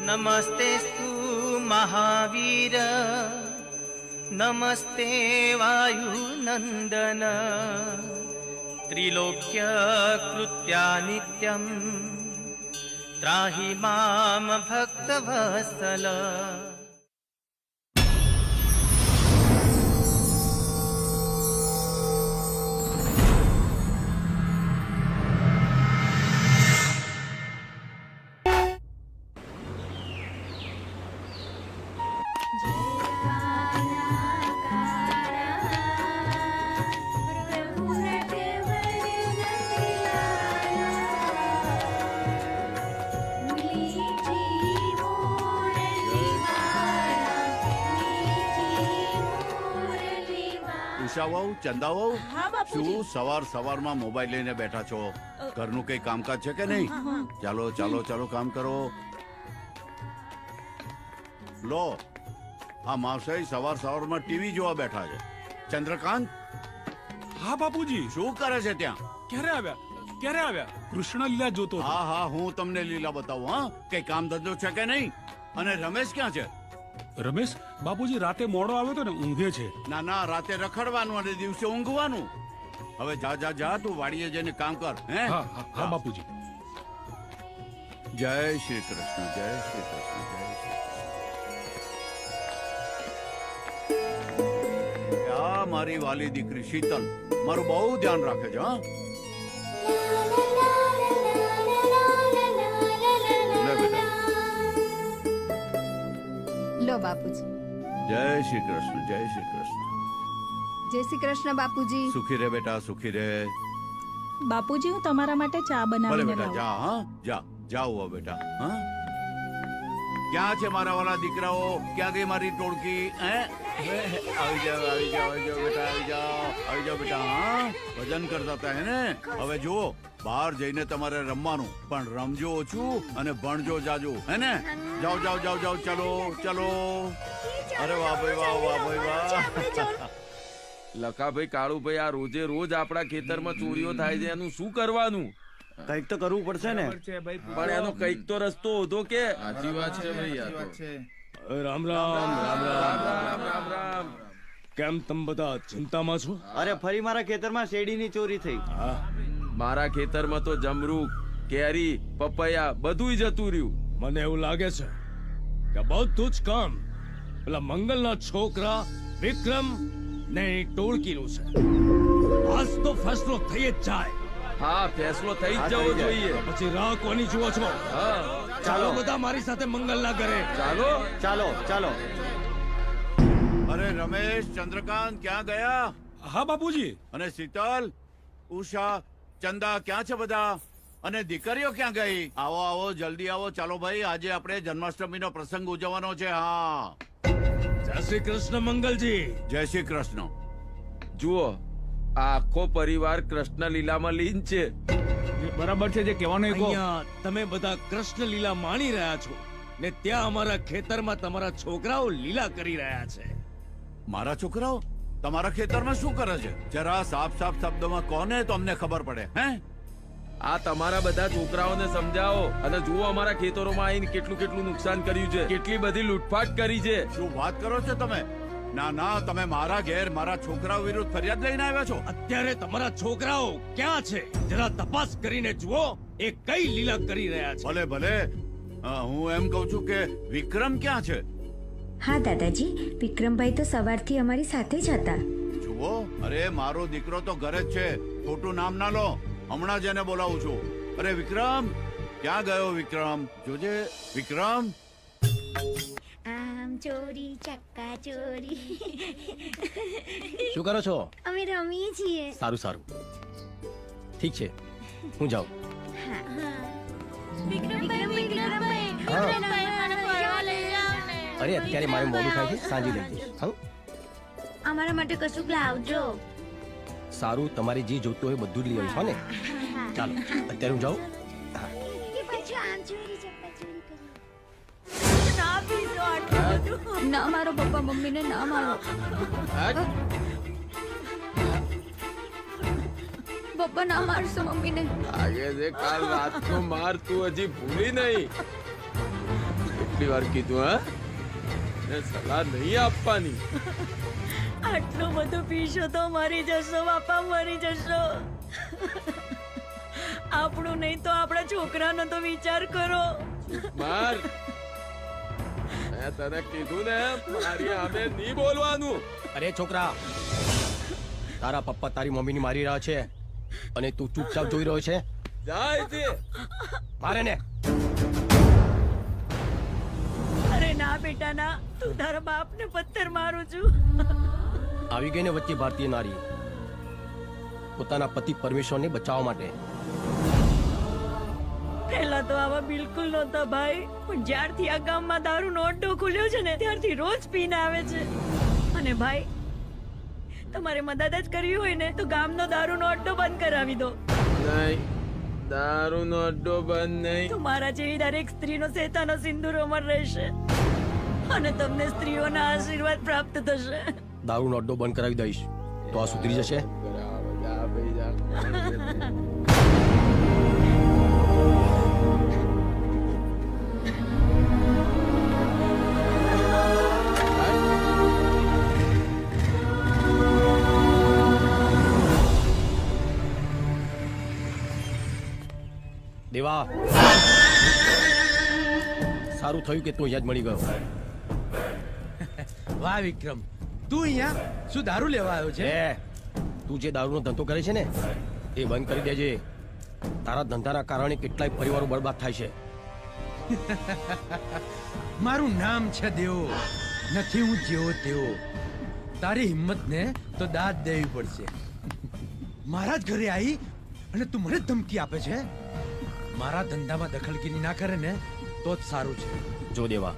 नमस्तेस्तु महावीर नमस्ते वायुनंदन त्रिलोक्य कृत्या नित्यं त्राहि मां भक्तवत्सल। ચંદાઓ શું સવાર સવારમાં મોબાઈલ લઈને બેઠા છો? ઘરનું કઈ કામકાજ છે કે નહીં? ચાલો ચાલો ચાલો કામ કરો. લો આ માવસાઈ સવાર સવારમાં ટીવી જોવા બેઠા છે. ચંદ્રકાંત. હા બાપુજી. શું કરે છે ત્યાં? ક્યારે આવ્યા? કૃષ્ણ લીલા જોતો. હા હા હું તમને લીલા બતાવું. હા કઈ કામ ધંધો છે કે નહીં? અને રમેશ ક્યાં છે? રમેશ બાપુજી રાતે મોડો આવ્યો તો ને, ઊંઘે છે. ના ના રાતે રખડવાનું અને દિવસે ઊંઘવાનું. હવે જા જા જા તું વાડીએ જઈને કામ કર. હે હા બાપુજી. જય શ્રી કૃષ્ણ, જય શ્રી કૃષ્ણ, જય શ્રી કૃષ્ણ. આ મારી વાલી દીકરી શીતલ મારું બહુ ધ્યાન રાખે છે. હા લો બાપુજી. જય શ્રી કૃષ્ણ, જય શ્રી કૃષ્ણ. જય શ્રી કૃષ્ણ બાપુજી. સુખી રે બેટા, સુખી રે. બાપુજી હું તમારા માટે ચા ભલે બનાવીને બેટા લાવું. જા. હા જા જાઓ બેટા. હા ક્યાં છે મારા વાલા દીકરાઓ? ક્યાં ગઈ મારી ટોળકી? આવી જાઓ આવી જાઓ આવી જાઓ બેટા, આવી જાઓ આવી જાઓ બેટા. હા ભજન કરતા હતા હે ને? હવે જુઓ બહાર જઈને તમારે રમવાનું, પણ રમજો ઓછું અને ભણજો જાજુ, હે ને? જાઓ જાઓ જાઓ જાઓ. ચલો ચલો. અરે વાહ ભાઈ વાહ, વાહ ભાઈ વાહ. લખાભાઈ, કાળુભાઈ, આ રોજે રોજ આપણા ખેતરમાં ચોરીઓ થાય છે, એનું શું કરવાનું? કઈક તો કરવું પડશે ને. પણ એનો કઈક તો રસ્તો હોતો કે. સાચી વાત છે ભાઈ. આ તો રામ રામ રામ રામ રામ રામ. કેમ તમે બધા ચિંતામાં છો? અરે ફરી મારા ખેતરમાં શેરડીની ચોરી થઈ. મારા ખેતરમાં તો જમરૂક, કેરી, પપૈયા બધુંય જતું રહ્યું. મને એવું લાગે છે કે બધું જ કામ પેલા મંગલના છોકરા વિક્રમ ને ટોળકીનું છે. આજ તો ફેસલો થઈ જ જાય. હા ફેસલો થઈ જ જવો જોઈએ. પછી રાહ કોની જુઓ છો? હા ચાલો બધા મારી સાથે મંગલના ઘરે. ચાલો ચાલો ચાલો. અરે રમેશ, ચંદ્રકાંત ક્યાં ગયા? હા બાપુજી. અને શીતલ, ઉષા, ચંદા ક્યાં છે બધા? અને દીકરીઓ ક્યાં ગઈ? આવો આવો જલ્દી આવો. ચાલો ભાઈ આજે આપણે જન્માષ્ટમીનો પ્રસંગ ઉજવવાનો છે. હા જય શ્રી કૃષ્ણ મંગલજી. જય શ્રી કૃષ્ણ. જુઓ આ આખો પરિવાર કૃષ્ણ લીલામાં લીન છે. બરાબર છે જે કહેવાનું. અહીંયા તમે બધા કૃષ્ણ લીલા માણી રહ્યા છો ને ત્યાં અમારા ખેતરમાં તમારા છોકરાઓ લીલા કરી રહ્યા છે. મારા છોકરાઓ તમારા ખેતરમાં શું કરે છે? જરા સાફ સાફ શબ્દોમાં કોને તો અમને ખબર પડે. હે આ તમારા બધા છોકરાઓને સમજાવો. અને જુઓ અમારા ખેતરોમાં આવીને કેટલું કેટલું નુકસાન કર્યું છે, કેટલી બધી લૂંટફાટ કરી છે. શું વાત કરો છો તમે? ના ના તમે મારા ઘેર મારા છોકરાઓ વિરુદ્ધ ફરિયાદ લઈને આવ્યા છો? અત્યારે તમારા છોકરાઓ ક્યાં છે જરા તપાસ કરીને જુઓ એ કઈ લીલા કરી રહ્યા છે. ભલે ભલે. હું એમ કઉ છું કે વિક્રમ ક્યાં છે? હા દાદાજી, વિક્રમભાઈ તો સવારથી અમારી સાથે જ હતા. જુઓ અરે મારો દીકરો તો ઘરે જ છે. ખોટું નામ ના લો. હમણાં જ એને બોલાવું છું. અરે વિક્રમ ક્યાં ગયો? વિક્રમ જોજે. વિક્રમ આમ ચોરી ચક્કા ચોરી. શું કરો છો? અમે રમીએ છીએ. સારું સારું, ઠીક છે હું જાઉં. અરે અત્યારે મારે મોડું થાય છે, સાંજે લઈ જઈશ. હા અમારા માટે કશું લાવજો. સારું, તમારે જે જોતું હોય બધું જ લઈ આવીશ. હો ને? ચાલો અત્યારે હું જાઉં. ના મારો પપ્પા મમ્મીને ના મારો. પપ્પા ના મારશો મમ્મીને. લાગે છે કાલ રાતનો માર તું હજી ભૂલી નહીં. કેટલી વાર કીધું હા ને સલાહ નહીં આપવાની. આટલું બધું પીશો તો મરી જશો બાપા, મરી જશો. આપણું નહીં તો આપણા છોકરાનો તો વિચાર કરો. માર મેં તને કીધું ને મારી સામે નહીં બોલવાનું. અરે છોકરા, તારા પપ્પા તારી મમ્મીની મારી રહ્યા છે અને તું ચૂપચાપ જોઈ રહ્યો છે. જાય છે મારે ને. અરે ના બેટા ના, તું તારા બાપને પથ્થર મારું છું. આવી ગઈ ને વચ્ચે ભારતીય નારી પોતાના પતિ પરમેશ્વરને બચાવવા માટે. પહેલા તો આવા બિલકુલ નહોતા ભાઈ, પણ જ્યારથી આ ગામમાં દારૂનો અડ્ડો ખુલ્યો છે ને ત્યારથી રોજ પીને આવે છે. અને ભાઈ તમારે મદદ જ કરવી હોય ને તો ગામનો દારૂનો અડ્ડો બંધ કરાવી દો. નહીં, દારૂનો અડ્ડો બંધ નહીં. તમારા જેવી દરેક સ્ત્રીનો શેતાનો સિંદૂર અમર રહેશે અને તમને સ્ત્રીઓના આશીર્વાદ પ્રાપ્ત થશે. દારૂનો અડ્ડો બંધ કરાવી દઈશ તો આ સુધરી જશે. દેવા, સારું થયું કે તું અહીંયા જ મળી ગયો. વાહ વિક્રમ, તું અહીંયા શું દારૂ લેવા આવ્યો છે? તું જે દારૂનો ધંધો કરે છે ને એ બંધ કરી દેજે. તારા ધંધાના કારણે કેટલાય પરિવારો બરબાદ થાય છે. મારું નામ છે દેવો, નથી હું જેવો તેવો. તારી હિંમતને તો દાદ દેવી પડશે. મારા જ ઘરે આવી અને તું મને ધમકી આપે છે? મારા ધંધામાં દખલગીરી ના કરે ને તો જ સારું છે. જો દેવા,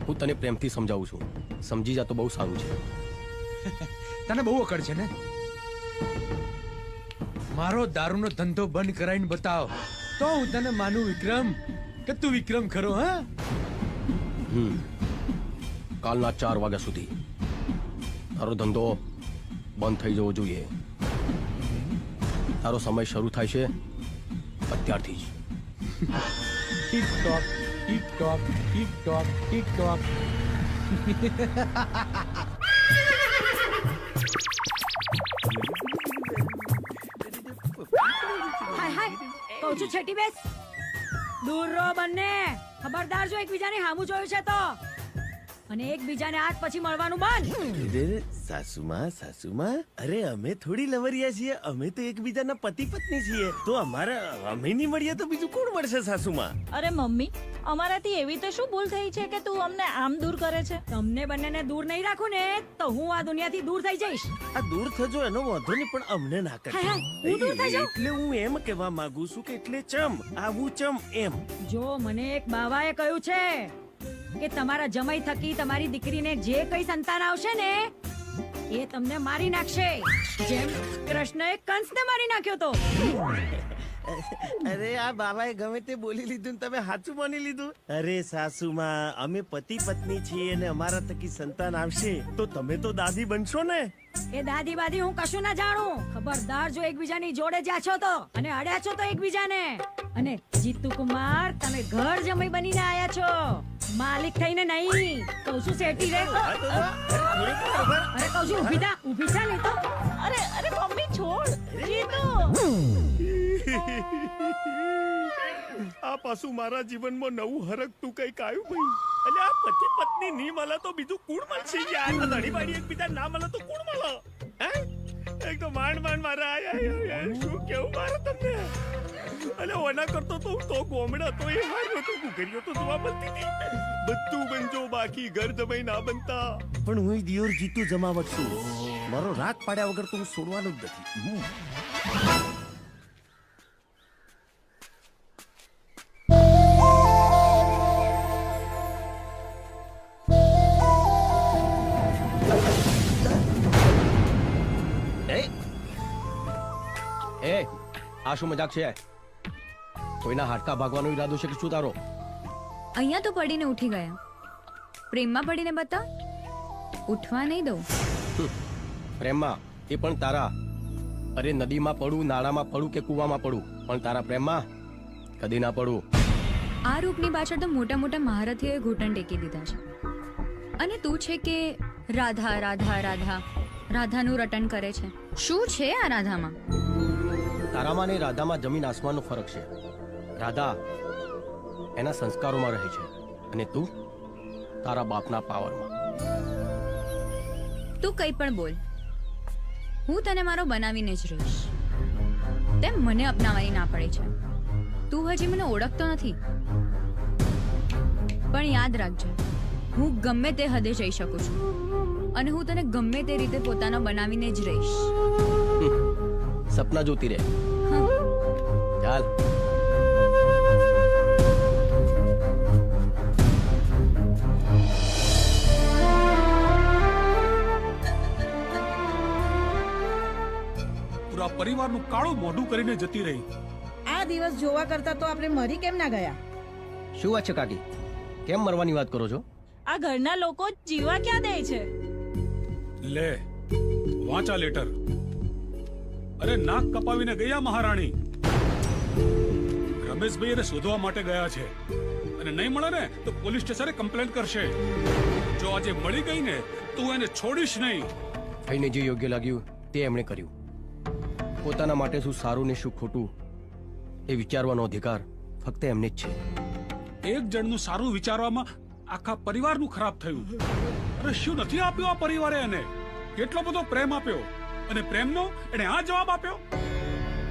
હું તને પ્રેમથી સમજાવું છું, સમજી જા તો બહુ સારું છે. તને બહુ અકડ છે ને? મારો દારૂનો ધંધો બંધ કરાવીને બતાવ તો હું તને માનું વિક્રમ કે તું વિક્રમ ખરો. હા, કાલના 4 વાગ્યા સુધી તારો ધંધો બંધ થઈ જવો જોઈએ. તારો સમય શરૂ થાય છે અત્યારથી જ. TikTok TikTok TikTok TikTok. Hi hi, કહું છું છેટી બેસ. દૂર રહો બંને. ખબરદાર જો એકબીજાને સામું જોયું છે તો, અને એકબીજાને આજ પછી મળવાનું બંધ. સાસુમાં સાસુમાં, અરે અમે થોડી લવરિયા છીએ, અમે તો એકબીજાના પતિ પત્ની છીએ. તો અમારા અમે નહીં મળીએ તો બીજું કોણ મળશે સાસુમાં? અરે મમ્મી, અમારાથી એવી તો શું ભૂલ થઈ છે કે તું અમને આમ દૂર કરે છે? તમને બંનેને દૂર નહીં રાખું ને તો હું આ દુનિયાથી દૂર થઈ જઈશ. આ દૂર થજો એનો વાંધો નહીં, પણ અમને ના કરે. હું દૂર થઈ જાઉં? એટલે હું એમ કહેવા માંગુ છું કે એટલે ચમ આવું ચમ એમ. જો મને એક બાવાએ કહ્યું છે કે તમારા જમાઈ થકી તમારી દીકરીને જે કઈ સંતાન આવશે ને એ તમને મારી નાખશે, જેમ કૃષ્ણએ કંસને મારી નાખ્યો તો. અરે આ બાબાએ ગમે તે બોલી લીધું ને તમે સાચું માની લીધું. અરે સાસુમાં, અમે પતિ પત્ની છીએ અને અમારા થકી સંતાન આવશે તો તમે તો દાદી બનશો ને. એ દાદી બાદી હું કશું ના જાણું. ખબરદાર જો એકબીજાની જોડે જાશો તો અને અડ્યા છો તો એકબીજાને. અને જીતુ કુમાર, તમે ઘર જમાઈ બનીને આયા છો, માલિક થઈને નહીં. કહું છું શેઠી રે. અરે કહું છું ઊભી થા, ઊભી થા નહીં તો. અરે અરે મમ્મી છોડ. જીતુ, આ પાછું મારા જીવનમાં નવું હરકતું કઈક આવ્યું ભાઈ. એટલે આ પતિ પત્ની નહીં મળે તો બીજું કોણ મળશે? યાર ધણી બાડી એકબીજા ના મળે તો કોણ મળે? હે, એક તો માંડ મારા આયા. શું કેવું મારે તમને? અલે ઓના કરતો તો હું તો ગોમડા તો એ હાર્યો તો ગુગરીઓ તો જોવા મળતી હતી. બધું બનજો બાકી ઘર જમાઈ ના બનતા. પણ હું દિયોર જીતુ જમાવટ છું. મારો રાગ પાડ્યા વગર તો હું છોડવાનો જ નથી. આ શું મજાક છે? કોઈના હાડકા ભાગવાનો ઈરાદો છે કે શું તારો? અહીંયા તો પડીને ઉઠી ગયા. પ્રેમમાં પડીને બતા, ઉઠવા નહીં દઉં. પ્રેમમાં એ પણ તારા. અરે નદીમાં પડું, નાળામાં પડું કે કુવામાં પડું, પણ તારા પ્રેમમાં કદી ના પડું. આ રૂપની પાછળ તો મોટા મોટા મહારથીઓએ ઘૂંટણ ટેકી દીધા છે, અને તું છે કે રાધા રાધા રાધા રાધાનું રટન કરે છે. શું છે આ રાધામાં? તારામાં ને રાધામાં જમીન આસમાનનો ફરક છે. રાધા એના સંસ્કારોમાં રહે છે અને તું તારા બાપના પાવરમાં. તું કંઈ પણ બોલ, હું તને મારો બનાવીને જ રહીશ. તેમ મને અપનાવવાની ના પડે છે. તું હજી મને ઓળખતો નથી, પણ યાદ રાખજે, હું ગમે તે હદે જઈ શકું છું અને હું તને ગમે તે રીતે પોતાનો બનાવીને જ રહીશ. સપના જોતી રહે. ચાલ. પૂરા પરિવારનું કાળું મોઢું કરીને જતી રહી. આ દિવસ જોવા કરતા તો આપણે મરી કેમ ના ગયા? શું વાત છે કાકી? કેમ મરવાની વાત કરો છો? આ ઘરના લોકો જીવા ક્યાં દે છે? લે વાંચા લેટર. અરે નાક કપાવીને ગયા મહારાણી. રમેશભાઈ એને શોધવા માટે ગયા છે અને નહીં મળે ને તો પોલીસ સ્ટેશને કમ્પ્લેન કરશે. જો આજે મળી ગઈ ને તું એને છોડીશ નહીં. ભાઈને જે યોગ્ય લાગ્યું તે એમણે કર્યું. પોતાના માટે શું સારું ને શું ખોટું એ વિચારવાનો અધિકાર ફક્ત એમને જ છે. એક જણનું સારું વિચારવામાં આખા પરિવારનું ખરાબ થયું. અરે શું નથી આપ્યું આ પરિવારે એને? કેટલો બધો પ્રેમ આપ્યો અને પ્રેમનો એને આ જવાબ આપ્યો.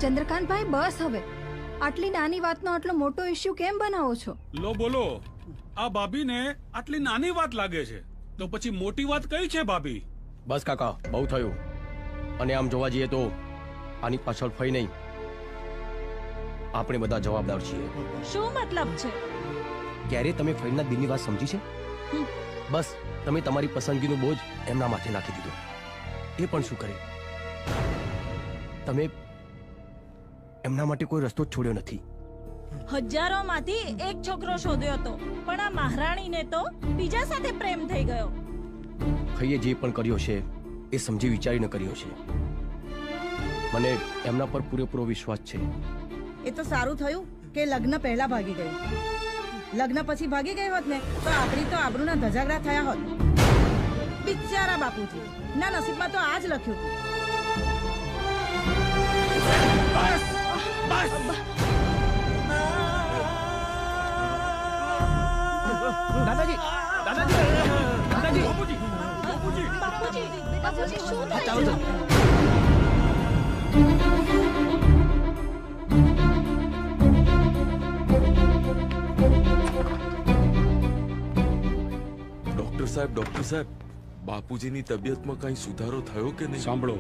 ચંદ્રકાંતભાઈ બસ હવે. આટલી નાની વાતનો આટલો મોટો ઇશ્યુ કેમ બનાવો છો? લો બોલો, આ ભાભીને આટલી નાની વાત લાગે છે તો પછી મોટી વાત કઈ છે ભાભી? બસ કાકા, બહુ થયું. અને આમ જોવા જઈએ તો આની પાછળ ફઈ નહીં, આપણે બધા જવાબદાર છીએ. શું મતલબ છે? ક્યારે તમે ફઈના દિલની વાત સમજી છે? બસ તમે તમારી પસંદગીનો બોજ એમના માથે નાખી દીધો. એ પણ શું કરે, તમે એમના માટે કોઈ રસ્તો જ છોડ્યો નથી. હજારોમાંથી એક છોકરો શોધ્યો હતો, પણ આ મહારાણીને તો બીજા સાથે પ્રેમ થઈ ગયો. ફઈએ જે પણ કર્યો છે એ સમજી વિચારીને કર્યો છે. મને એમના પર પૂરેપૂરો વિશ્વાસ છે. એ તો સારું થયું કે લગ્ન પહેલા ભાગી ગઈ. લગ્ન પછી ભાગી ગઈ હોત ને તો આપણી તો આબરૂના ધજાગરા થયા હોત. બિચારા બાપુજી ના નસીબમાં તો આ જ લખ્યું હતું. દાદાજી, દાદાજી, દાદાજી, બાપુજી, બાપુજી, શું થાય ચાલો છે? ડોક્ટર સાહેબ, બાપુજીની તબિયતમાં કઈ સુધારો થયો કે નહીં? સાંભળો,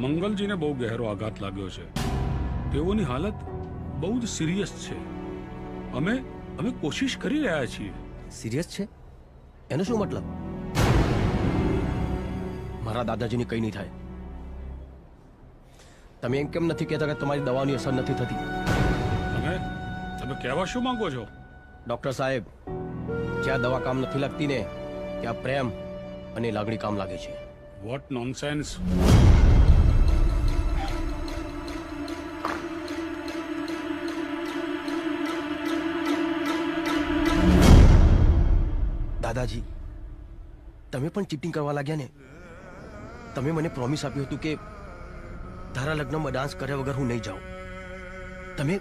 મંગલજીને બહુ ગહેરો આઘાત લાગ્યો છે. તેઓની હાલત બહુ જ સિરિયસ છે. અમે કોશિશ કરી રહ્યા છીએ. સિરિયસ છે એનો શું મતલબ? મારા દાદાજીને કઈ નહીં થાય. તમે એમ કેમ નથી કહેતા કે તમારી દવાની અસર નથી થતી? તમે કહેવા શું માંગો છો? ડોક્ટર સાહેબ, જ્યાં દવા કામ નથી લાગતી ને ત્યાં પ્રેમ અને લાગણી કામ લાગે છે. What nonsense. દાદાજી, તમે પણ ચીટિંગ કરવા લાગ્યા ને? તમે મને પ્રોમિસ આપ્યું હતું કે તારા લગ્નમાં ડાન્સ કર્યા વગર હું નહીં જાઉં. તમે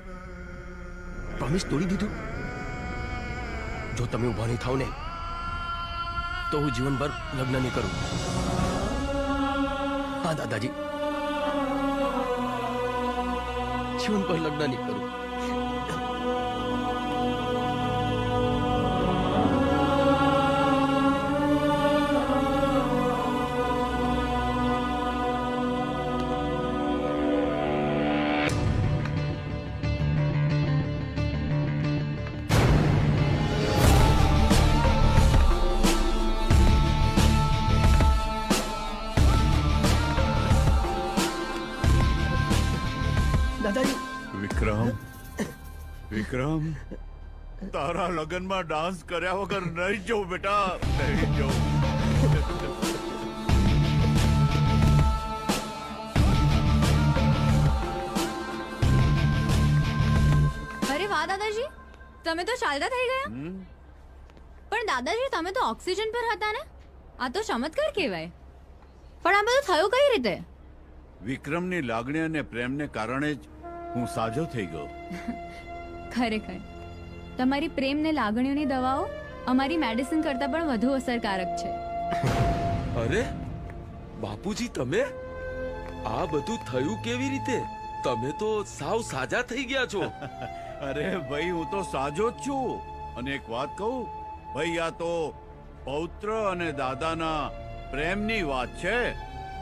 પ્રોમિસ તોડી દીધું. જો તમે ઉભા નહીં થાવ ને તો હું જીવનભર લગ્ન નહીં કરું. હા દાદાજી, જીવનભર લગ્ન નહીં કરું. વિક્રમ, તારા લગનમાં ડાન્સ કર્યા વગર નહીં જાઉં બેટા, નહીં જાઉં. અરે વાહ દાદાજી, તમે તો ચાલતા થઈ ગયા. પણ દાદાજી તમે તો ઓક્સિજન પર હતા ને? આ તો ચમત્કાર કહેવાય. પણ આ બધું થયું કઈ રીતે? વિક્રમની લાગણી અને પ્રેમને કારણે જ હું સાજો થઈ ગયો. ખરેખર તમારી પ્રેમ ને લાગણીઓની દવાઓ અમારી મેડિસિન કરતા પણ વધુ અસરકારક છે. અરે બાપુજી, તમે આ બધું થયું કેવી રીતે? તમે તો સાવ સાજા થઈ ગયા છો. અરે ભાઈ, હું તો સાજો જ છું. અને એક વાત કહું ભાઈ, આ તો પૌત્ર અને દાદાના પ્રેમની વાત છે.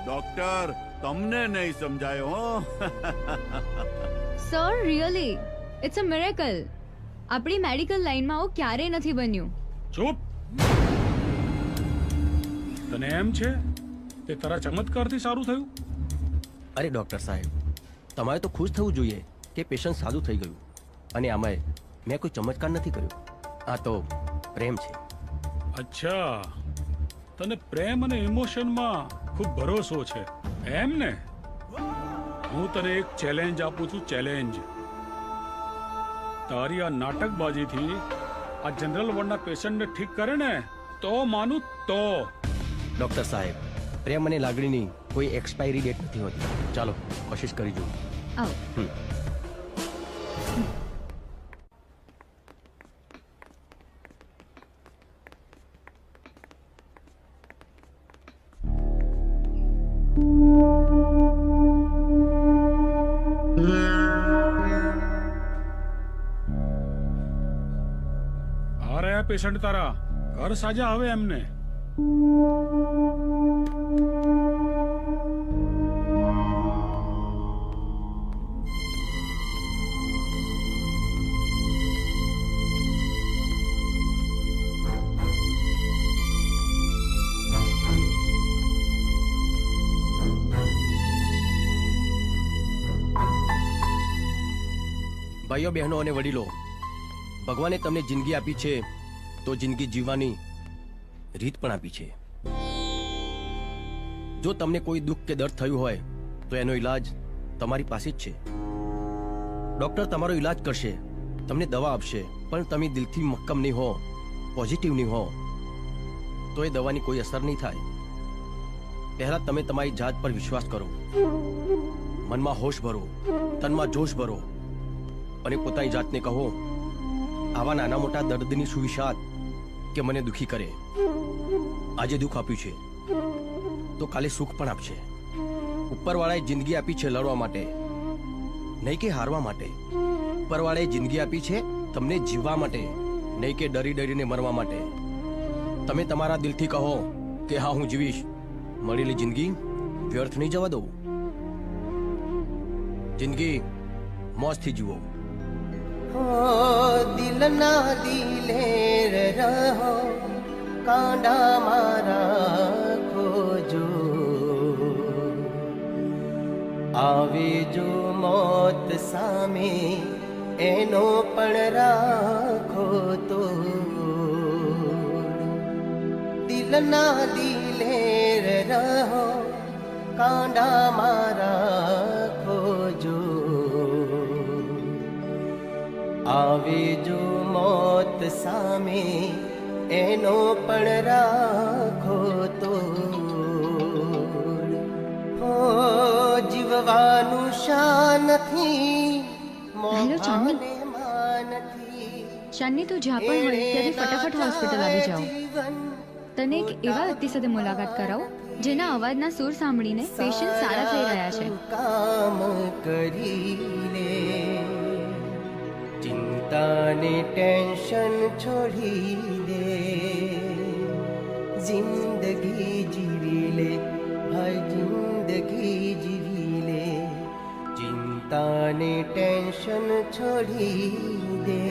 ડોક્ટર, તમને નહીં સમજાયો હો. Sir, really it's a miracle. આપણી મેડિકલ લાઈનમાં આવું ક્યારેય નથી બન્યું. ચૂપ. તને એમ છે કે તારા ચમત્કારથી સારું થયું? અરે ડોક્ટર સાહેબ, તમારે તો ખુશ થવું જોઈએ કે પેશન્ટ સારું થઈ ગયું. અને આમાં મેં કોઈ ચમત્કાર નથી કર્યો. આ તો પ્રેમ છે. અચ્છા, તને પ્રેમ અને ઇમોશનમાં ખૂબ ભરોસો છે એમ ને? હું તને એક ચેલેન્જ આપું છું. ચેલેન્જ. તારી આ નાટકબાજીથી આ જનરલ વોર્ડના પેશન્ટને ઠીક કરે ને તો માનું તો. ડોક્ટર સાહેબ, પ્રેમ અને લાગણીની કોઈ એક્સપાયરી ડેટ નથી હોતી. ચાલો કોશિશ કરી જુઓ. આવો. આ રહ્યા પેશન્ટ તારા. ઘર સાજા હવે એમને. ભાઈઓ, બહેનો અને વડીલો, ભગવાને તમને જિંદગી આપી છે તો જિંદગી જીવવાની રીત પણ આપી છે. જો તમને કોઈ દુઃખ કે દર્દ થયું હોય તો એનો ઈલાજ તમારી પાસે જ છે. ડોક્ટર તમારો ઈલાજ કરશે, તમને દવા આપશે, પણ તમે દિલથી મક્કમ નહીં હો, પોઝિટિવ નહીં હો તો એ દવાની કોઈ અસર નહીં થાય. પહેલા તમે તમારી જાત પર વિશ્વાસ કરો, મનમાં હોશ ભરો, તનમાં જોશ ભરો અને પોતાની જાતને કહો, આવા નાના મોટા દર્દની સુવિશાત કે મને દુખી કરે. આજે દુઃખ આપ્યું છે તો કાલે સુખ પણ આપશે. ઉપરવાળાએ જિંદગી આપી છે લડવા માટે, નહીં કે હારવા માટે. ઉપરવાળાએ જિંદગી આપી છે તમને જીવવા માટે, નહીં કે ડરી ડરીને મરવા માટે. તમે તમારા દિલથી કહો કે હા, હું જીવીશ. મળેલી જિંદગી વ્યર્થ નહીં જવા દઉં. જિંદગી મોજથી જીવો. દિલ ના દિલેર રહો, કાંડા મારા ખોજો. આવે જો મોત સામે એનો પણ રાખો તો. દિલ ના દિલેર રહો, કાંડા મારા ખોજો. આવે જો મોત સામે એનો પણ રાખો તો. જીવવાનું શાન નથી, હેલો ચાંદની. ચાંદની, તું જ્યાં પણ હોય ત્યાંથી ફટાફટ હોસ્પિટલ આવી જાઓ. તને એક એવા વ્યક્તિ સાથે મુલાકાત કરાવો જેના અવાજના સૂર સાંભળીને પેશન્ટ સારા થઈ રહ્યા છે. કામ કરી લે, ચિંતાને ટેન્શન છોડી દે. જિંદગી જીવી લે ભાઈ, જિંદગી જીવી લે. ચિંતાને ટેન્શન છોડી દે.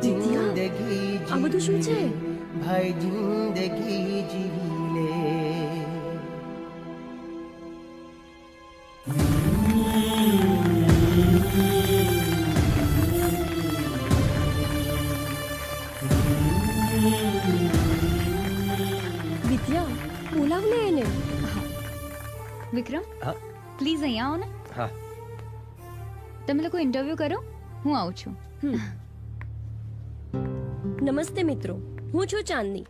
જિંદગી આ બધું શું છે? ભાઈ, જિંદગી જીવી લે. વિદ્યા, બોલાવ લે એને. વિક્રમ, પ્લીઝ અહીંયા આવો ને. હા. તમે લોકો ઇન્ટરવ્યુ કરો, હું આવું છું. નમસ્તે મિત્રો, હું છું ચાંદની.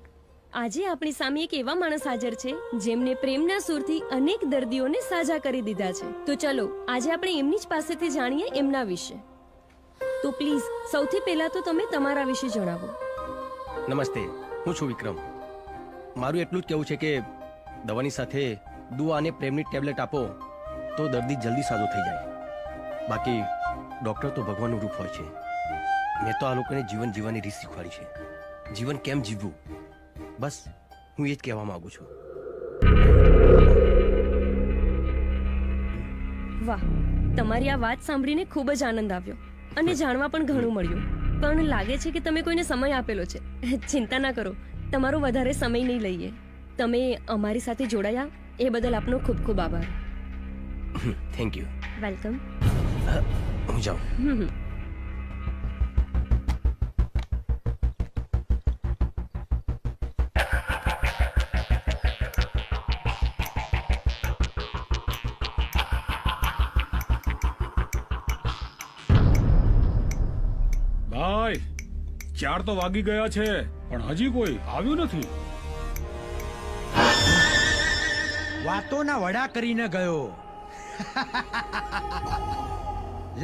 આજે આપણી સામે એક એવા માણસ હાજર છે જેમને પ્રેમના સૂરથી અનેક દર્દીઓને સાજા કરી દીધા છે. તો ચલો આજે આપણે એમની જ પાસેથી જાણીએ એમના વિશે. તો પ્લીઝ સૌથી પહેલા તો તમે તમારા વિશે જણાવો. નમસ્તે, હું છું વિક્રમ. મારું એટલું જ કહેવું છે કે દવાની સાથે દુઆ અને પ્રેમની ટેબ્લેટ આપો તો દર્દી જલ્દી સાજો થઈ જાય. બાકી ડોક્ટર તો ભગવાનનું રૂપ હોય છે. મેં તો આ લોકોને જીવન જીવવાની રીત શીખવાડી છે. જીવન કેમ જીવવું, બસ હું એ જ કહેવા માંગુ છું. વાહ, તમારી આ વાત સાંભળીને ખૂબ જ આનંદ આવ્યો અને જાણવા પણ ઘણું મળ્યું. પણ લાગે છે કે તમે કોઈને સમય આપેલો છે. ચિંતા ના કરો, તમારો વધારે સમય નહીં લઈએ. તમે અમારી સાથે જોડાયા એ બદલ આપનો ખૂબ ખૂબ આભાર. Thank you. વેલકમ. હું જાઉં. ભાઈ, 4 તો વાગી ગયા છે પણ હજી કોઈ આવ્યું નથી. વાતોના વડા કરીને ગયો.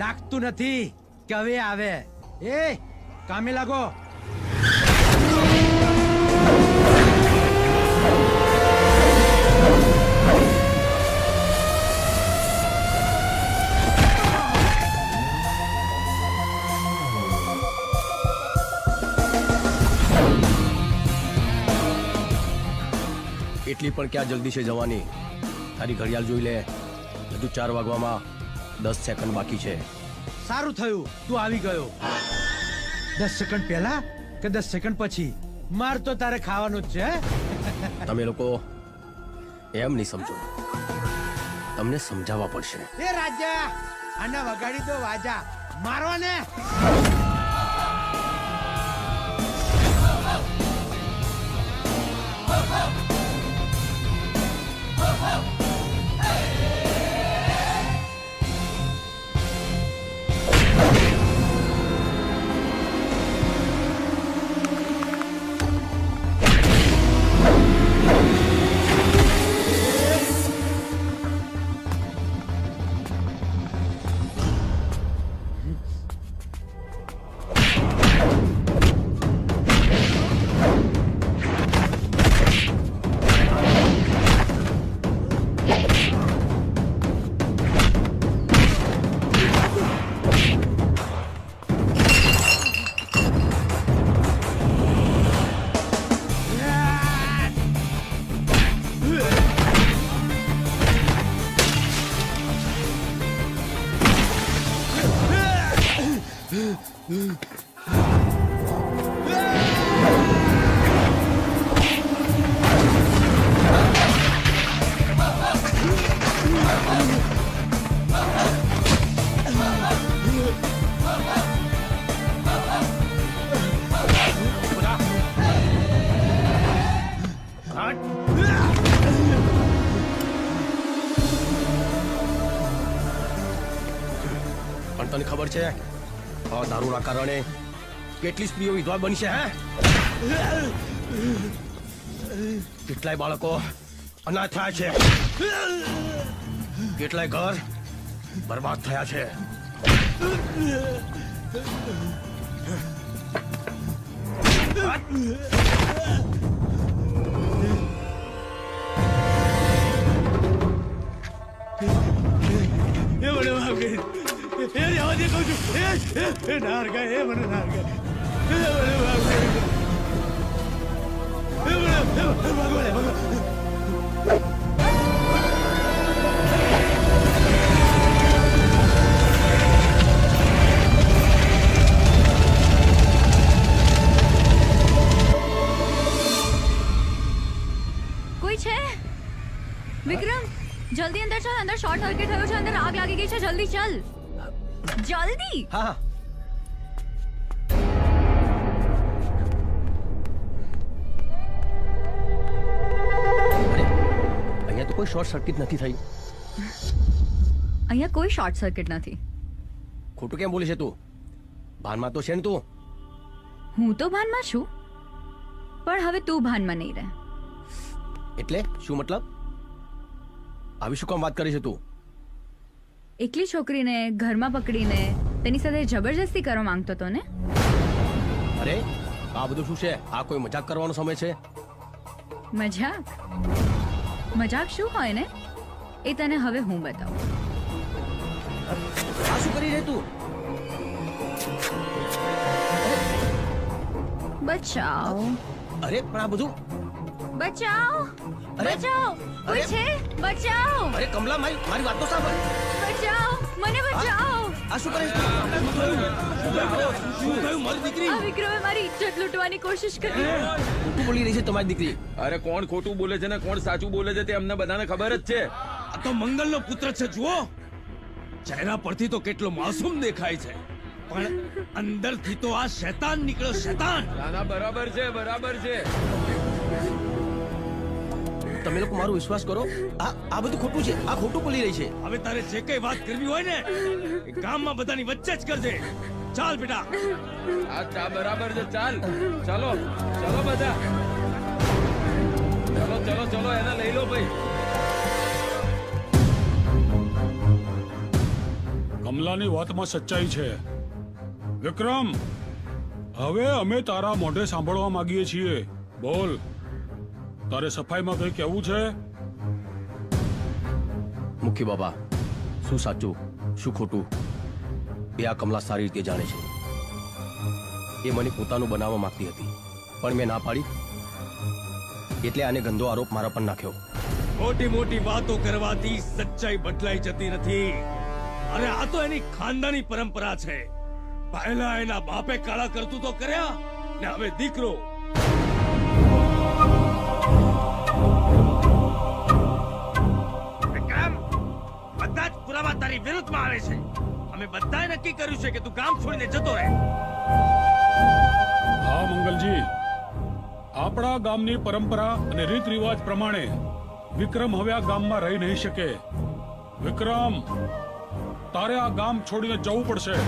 લાગતું નથી કે હવે આવે. એ કામે લાગો. એટલી પણ ક્યાં જલ્દી છે જવાની? તારી ઘડિયાળ જોઈ લે. હજુ 4 વાગવામાં 10 સેકન્ડ બાકી છે. સારું થયું તું આવી ગયો. 10 સેકન્ડ પહેલા કે 10 સેકન્ડ પછી? માર તો તારે ખાવાનું જ છે. તમે લોકો એમ નહીં સમજો, તમને સમજાવવા પડશે. એ રાજા, આને વગાડી દો વાજા. મારો ને. પણ તને ખબર છે આ દારૂના કારણે કેટલી સ્ત્રીઓ વિધવા બની છે? કેટલાય બાળકો અનાથ થયા છે, કેટલાય ઘર બરબાદ થયા છે. કોઈ છે? વિક્રમ, જલ્દી અંદર ચાલ. અંદર શોર્ટ સર્કિટ થયો છે, અંદર આગ લાગી ગઈ છે. જલ્દી ચાલ, જલ્દી. હા. અહીંયા તો કોઈ શોર્ટ સર્કિટ નથી થઈ. અહીંયા કોઈ શોર્ટ સર્કિટ નથી. ખોટું કેમ બોલે છે તું? ભાનમાં તો છે ને તું? હું તો ભાનમાં છું, પણ હવે તું ભાનમાં નહીં રહે. એટલે શું મતલબ? આવી શું કામ વાત કરી છે તું? એકલી છોકરીને ઘરમાં પકડીને તેની સાથે જબરજસ્તી કરવા માંગતો હતો ને? અરે આ બધું શું છે? આ કોઈ મજાક કરવાનો સમય છે? મજાક? મજાક શું હોય ને એ તને હવે હું બતાવું. આ શું કરી રહી તું? બચાવ. અરે પણ આ બધું બચાવ. બચાવ. કોઈ છે? બચાવ. અરે કમલા મારી વાત તો સાંભળ. બચાવ. મને બચાવ. આ શું કરે? શું થયું મારી દીકરી? આ વિક્રમે મારી ઇજ્જત લૂંટવાની કોશિશ કરી. ખોટું બોલી રહી છે તમારી દીકરી. અરે કોણ ખોટું બોલે છે ને કોણ સાચું બોલે છે તે અમને બધાને ખબર જ છે. આ તો મંગલનો પુત્ર છે, જુઓ. ચહેરા પરથી તો કેટલો માસૂમ દેખાય છે, પણ અંદરથી તો આ શૈતાન નીકળ્યો, શૈતાન. ના બરાબર છે, બરાબર છે. તમે લોકો મારો વિશ્વાસ કરો, આ બધું ખોટું છે. આ ખોટું બોલી રહી છે. હવે તારે જે કઈ વાત કરવી હોય ને એ ગામમાં બધાની વચ્ચે જ કરજે. ચાલ બેટા. આ બરાબર છે. ચાલ ચાલો ચાલો બધા. ચલો ચલો ચલો એને લઈ લો ભાઈ. કમલાની વાતમાં સચ્ચાઈ છે. વિક્રમ, હવે અમે તારા મોઢે સાંભળવા માંગીએ છીએ. બોલ, તારે સફાઈમાં કઈ કહેવું છે? મુખી બાબા, શું સાચું શું ખોટું એ આ કમલા સારી રીતે જાણે છે. એ મને પોતાનું બનાવવા માંગતી હતી, પણ મેં ના પાડી, એટલે આને ગંદો આરોપ મારા પર નાખ્યો. મોટી મોટી વાતો કરવાથી સચ્ચાઈ બદલાઈ જતી નથી. અરે આ તો એની ખાનદાની પરંપરા છે. પહેલા એના બાપે કાળા કરતું તો કર્યા, ને હવે દીકરો. વિક્રમ, બધા જ પુરાવા તારી વિરુદ્ધમાં આવે છે. અમે બધાએ નક્કી કર્યું છે કે તું ગામ છોડીને જતો રહે. હા મંગલજી, આપણા ગામની પરંપરા અને રીત રિવાજ પ્રમાણે વિક્રમ હવે આ ગામમાં રહી નહીં શકે. વિક્રમ, તારે આ ગામ છોડીને જવું પડશે.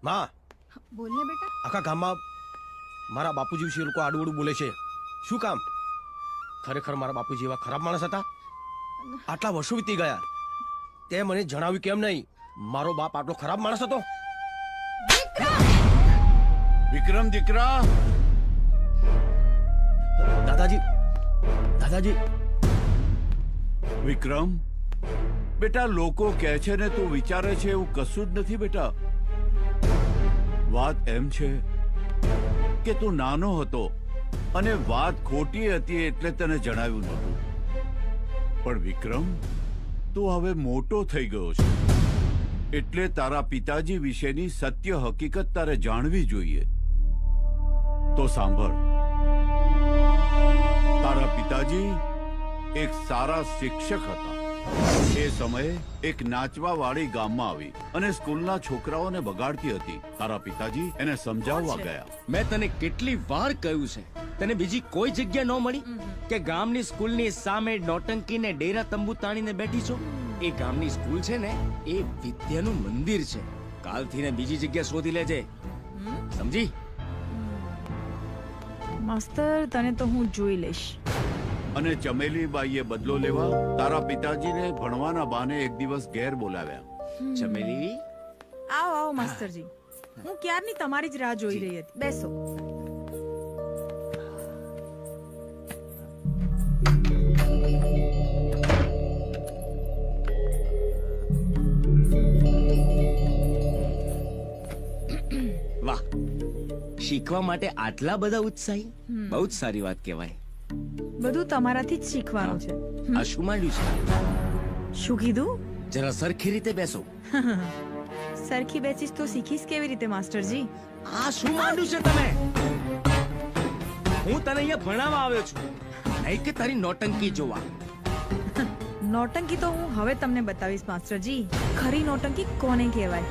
માં, બોલ ને બેટા. આખા ગામમાં મારા બાપુજી વિશે લોકો આડું બોલે છે. શું કામ? ખરેખર મારા બાપુજી એવા ખરાબ માણસ હતા? આટલા વર્ષો વીતી ગયા, તે મને જણાવ્યું કેમ નહીં? મારો બાપ આટલો ખરાબ માણસ હતો? વિક્રમ દીકરા. દાદાજી, દાદાજી. વિક્રમ બેટા, લોકો કહે છે ને તું વિચારે છે એવું કશું જ નથી બેટા. વાત એમ છે કે તું નાનો હતો અને વાત ખોટી હતી એટલે તને જણાવ્યું નહોતું. પણ વિક્રમ, તું હવે મોટો થઈ ગયો છે, એટલે તારા પિતાજી વિશેની સત્ય હકીકત તારે જાણવી જોઈએ. તો સાંભળ, તારા પિતાજી એક સારા શિક્ષક હતા. એ સમયે એક નાચવા વાળી ગામમાં આવી અને સ્કૂલના છોકરાઓને બગાડતી હતી. તારા પિતાજી એને સમજાવવા ગયા. મેં તને કેટલી વાર કહ્યું છે, તને બીજી કોઈ જગ્યા ન મળી કે ગામની સ્કૂલની સામે નોટંકી ને ડેરા તંબુ તાણીને બેઠી છો? એ ગામની સ્કૂલ છે ને એ વિદ્યાનું મંદિર છે. કાલથી ને બીજી જગ્યા શોધી લેજે, સમજી? માસ્તર, તને તો હું જોઈ લઈશ. અને ચમેલી બાઈએ બદલો લેવા તારા પિતાજીને ભણવાના બહાને એક દિવસ ઘેર બોલાવ્યા. ચમેલી, આવો આવો માસ્તરજી. હું ક્યારની તમારી જ રાહ જોઈ રહી હતી. બેસો. વાહ, શીખવા માટે આટલા બધા ઉત્સાહી, બહુ જ સારી વાત કહેવાય. બધું તમારાથી જ શીખવાનું છે. આ શું માંડ્યું છે? શું કીધું? જરા સરખી રીતે બેસો. સરખી બેસીશ તો શીખીશ કેવી રીતે માસ્ટરજી? આ શું માંડ્યું છે તમે? હું તને અહીંયા ભણાવવા આવ્યો છું, નહીં કે તારી નોટંકી જોવા. નોટંકી તો હું હવે તમને બતાવીશ માસ્ટરજી. ખરી નોટંકી કોને કહેવાય?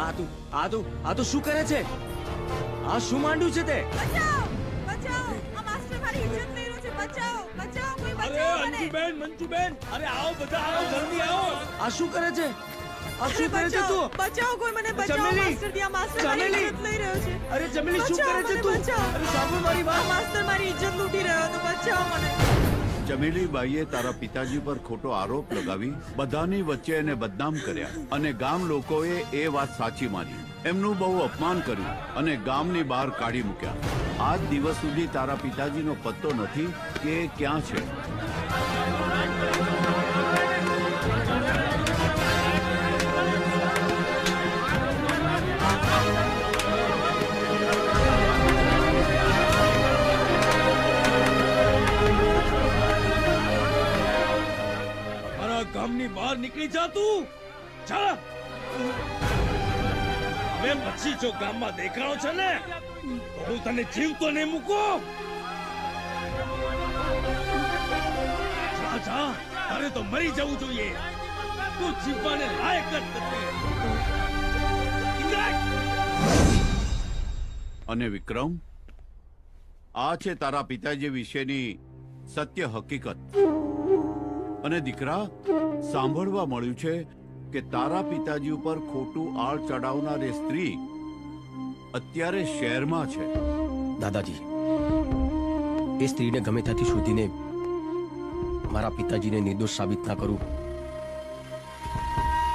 આ તું શું કરે છે? આ શું માંડ્યું છે તે? મંજુબેન, અરે આવો બધા, આવો જલ્દી આવો. આ શું કરે છે? આ શું કરે છે તું? બચાવો, કોઈ મને બચાવો. માસ્ટરજી, આ માસ્ટર મારી ઇજ્જત લઈ રહ્યો છે. અરે ચમેલી, શું કરે છે તું? અરે સાંભળ મારી વાત. માસ્ટર મારી ઇજ્જત લૂંટી રહ્યો હતો. બચાવો મને. ચમેલી બાઈએ તારા પિતાજી પર ખોટો આરોપ લગાવી બધાની વચ્ચે એને બદનામ કર્યા અને ગામ લોકોએ એ વાત સાચી માની. એમનું બહુ અપમાન કર્યું અને ગામની બહાર કાઢી મૂક્યા. આજ દિવસ સુધી તારા પિતાજીનો પત્તો નથી કે એ ક્યાં છે. ગામની બહાર નીકળી જા તું. જા. હવે પછી જો ગામમાં દેખાણો છે ને તો હું તને જીવતો નહીં મૂકું. જા. અરે તો મરી જવું જોઈએ. તું જીવવાને લાયક જ નથી. અને વિક્રમ, આ છે તારા પિતાજી વિશેની સત્ય હકીકત. અને દીકરા, સાંભળવા મળ્યું છે કે તારા પિતાજી ઉપર ખોટું આળ ચડાવનાર એ સ્ત્રી અત્યારે શહેરમાં છે. દાદાજી, એ સ્ત્રીને ગમે ત્યાંથી શોધીને મારા પિતાજીને નિર્દોષ સાબિત ના કરું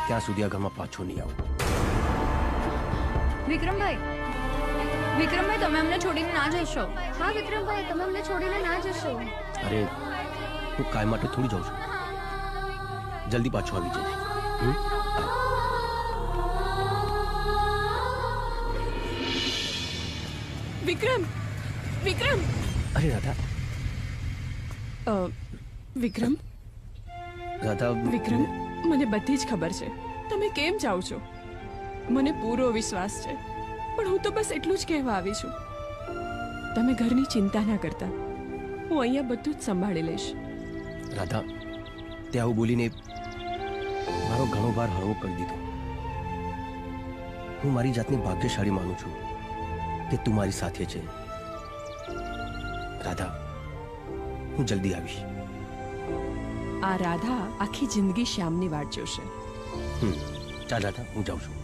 ત્યાં સુધી આ ઘરમાં પાછો નહીં આવું. વિક્રમભાઈ, તમે અમને છોડીને ના જશો? હા વિક્રમભાઈ, તમે અમને છોડીને ના જશો. અરે હું કાયમ માટે થોડી જાઉં છું. જલ્દી પાછો આવી જજે. વિક્રમ. અરે રાધા. વિક્રમ. વિક્રમ, મને બધી જ ખબર છે તમે કેમ જાઓ છો. મને પૂરો વિશ્વાસ છે, પણ હું તો બસ એટલું જ કહેવા આવી છું. તમે ઘરની ચિંતા ના કરતા, હું અહીંયા બધું જ સંભાળી લઈશ. રાધા, તે આવું બોલીને મારો ઘણો ભાર હળવો કરી દીધો. હું મારી જાતને ભાગ્યશાળી માનું છું કે તું મારી સાથે છે. રાધા, હું જલ્દી આવીશ. આ રાધા આખી જિંદગી શ્યામની વાટ જોશે. ચાલ રાધા, હું જાઉં છું.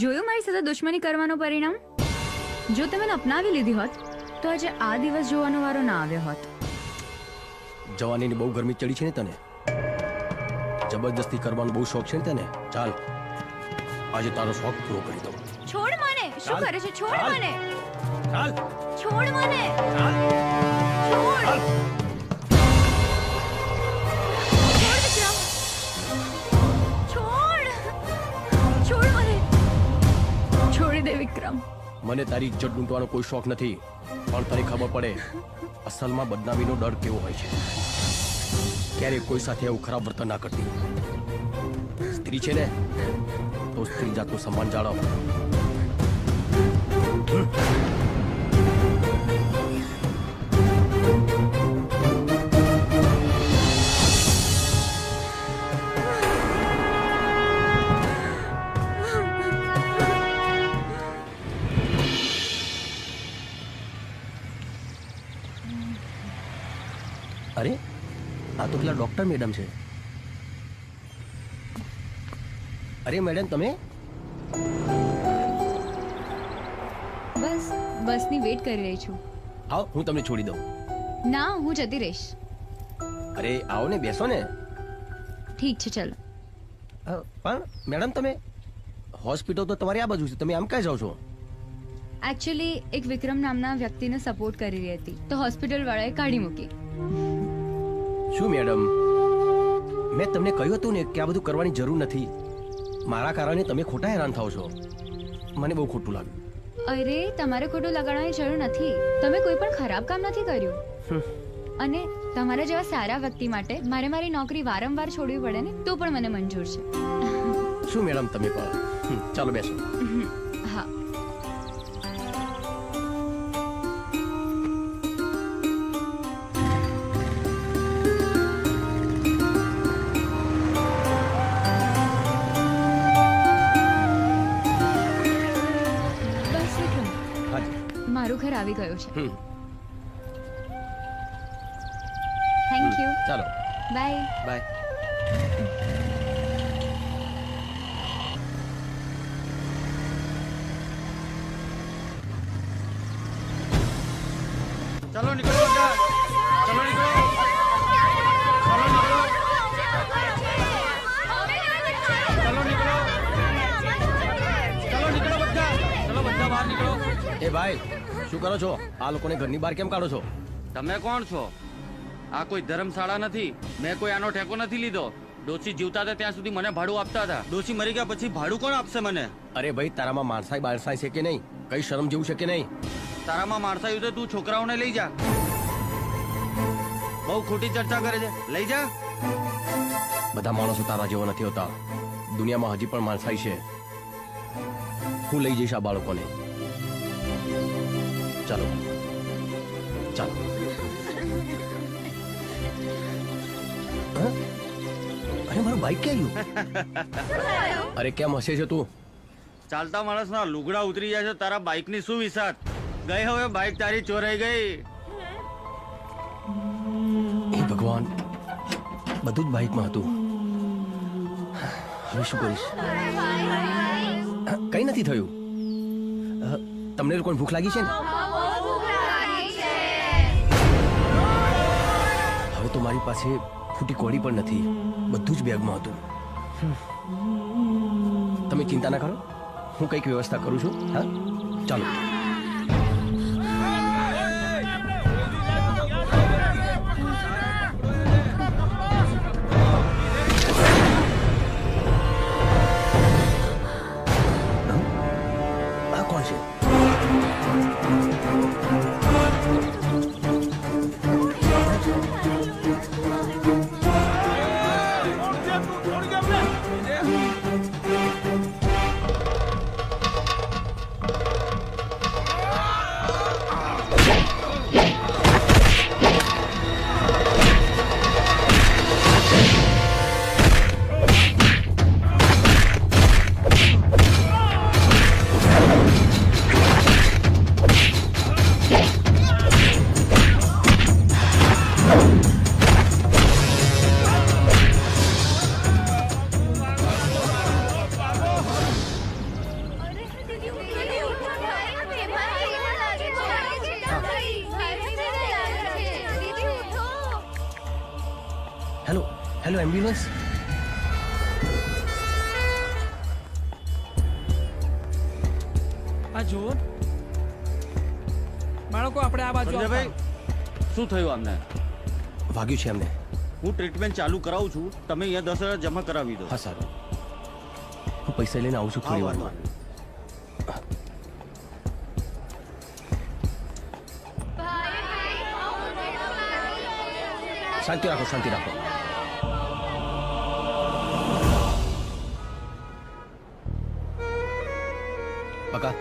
જોયું મારી સાથે દુશ્મની કરવાનું પરિણામ? જો તમે અપનાવી લીધી હોત તો આજે આ દિવસ જોવાનો વારો ના આવ્યો હોત. જવાનીની બહુ ગરમી ચડી છે ને તને? જબરદસ્તી કરવાનો બહુ શોખ છે ને તને? ચાલ, આજે તારો શોખ પૂરો કરી દઉં. છોડ મને. શું કરે છે? છોડ મને. ચાલ. છોડ મને. ચાલ. છોડ. વિક્રમ, મને તારી ઇજ્જત લૂંટવાનો કોઈ શોખ નથી, પણ તને ખબર પડે અસલમાં બદનામીનો ડર કેવો હોય છે. ક્યારેય કોઈ સાથે એવું ખરાબ વર્તન ના કરતી. સ્ત્રી છે ને તો સ્ત્રી જાતનું સન્માન જાળવ. અરે, આ તો પેલા ડોક્ટર મેડમ છે. અરે મેડમ, તમે? બસની વેટ કરી રહી છું. આવો, હું તમને છોડી દઉં. ના, હું જતી રહીશ. અરે આવો ને, બેસો ને. ઠીક છે, ચલો. પણ મેડમ, તમે હોસ્પિટલ તો તમારી આ બાજુ છે, તમે આમ ક્યાં જાઓ છો? એકચ્યુઅલી એક વિક્રમ નામના વ્યક્તિને સપોર્ટ કરી રહી હતી તો હોસ્પિટલ વાળાએ કાઢી મૂકી. શું મેડમ, મેં તમને કહ્યું હતું ને કે આ બધું કરવાની જરૂર નથી. મારા કારણે તમે ખોટા હેરાન થાઓ છો. મને બહુ ખોટું લાગ્યું. અરે, તમારે ખોટું લગાડવાની જરૂર નથી. તમે કોઈ પણ ખરાબ કામ નથી કર્યું. અને તમારા જેવા સારા વ્યક્તિ માટે મારે મારી નોકરી વારંવાર છોડવી પડે ને તો પણ મને મંજૂર છે. શું મેડમ તમે પણ ચાલો બેસો. હા. બસ વિક્રમ, મારું ઘર આવી ગયું છે. Thank you. ચાલો બાય. બાય. चलो निकलो बच्चा, चलो निकलो, चलो निकलो, चलो निकलो, चलो निकलो बच्चा, चलो बच्चा बहार निकलो. એ ભાઈ શું કરો છો? આ લોકોને ઘરની બહાર કેમ કાઢો છો? તમે કોણ છો? આ કોઈ ધર્મશાળા નથી. મેં કોઈ આનો ઠેકો નથી લીધો. ડોશી જીવતા હતા ત્યાં સુધી મને ભાડું આપતા હતા. ડોશી મરી ગયા પછી ભાડું કોણ આપશે મને? અરે ભાઈ તારામાં માણસાઈ બાણસાઈ છે કે નહીં? કઈ શરમ જેવું છે કે નહીં? તારામાં માણસાયું તો તું છોકરાઓને લઈ જા. બહુ ખોટી ચર્ચા કરે છે. લઈ જા. બધા માણસો તારા જેવા નથી હોતા. દુનિયામાં હજી પણ માણસાઈ છે. હું લઈ જઈશ આ બાળકોને. ચાલો ચાલો. અરે મારું બાઈક ક્યાં ગયું? અરે કેમ હસે છે તું? ચાલતા માણસના લુગડા ઉતરી જાય છે, તારા બાઈકની શું વિસાત? ગઈ હવે બાઈક તારી ચોરાઈ ગઈ. હે ભગવાન, બધું જ બાઈકમાં હતું. હવે શું કરીશ? કઈ નથી થયું. તમને લોકોને ભૂખ લાગી છે ને? હવે તો મારી પાસે ફૂટી કોળી પણ નથી. બધું જ બેગમાં હતું. તમે ચિંતા ના કરો, હું કંઈક વ્યવસ્થા કરું છું. હા ચાલો. આ કોણ છે? Hello hello, ambulance. આ જુઓ બાળકો, આપણે આ બાજુ. ભાઈ શું થયું આમને? વાગ્યું છે એમને. હું ટ્રીટમેન્ટ ચાલુ કરાવું છું, તમે અહીંયા 10,000 જમા કરાવી દો. હા સારું, હું પૈસા લઈને આવું છું થોડી વારમાં. શાંતિ રાખો, શાંતિ રાખો. બકા,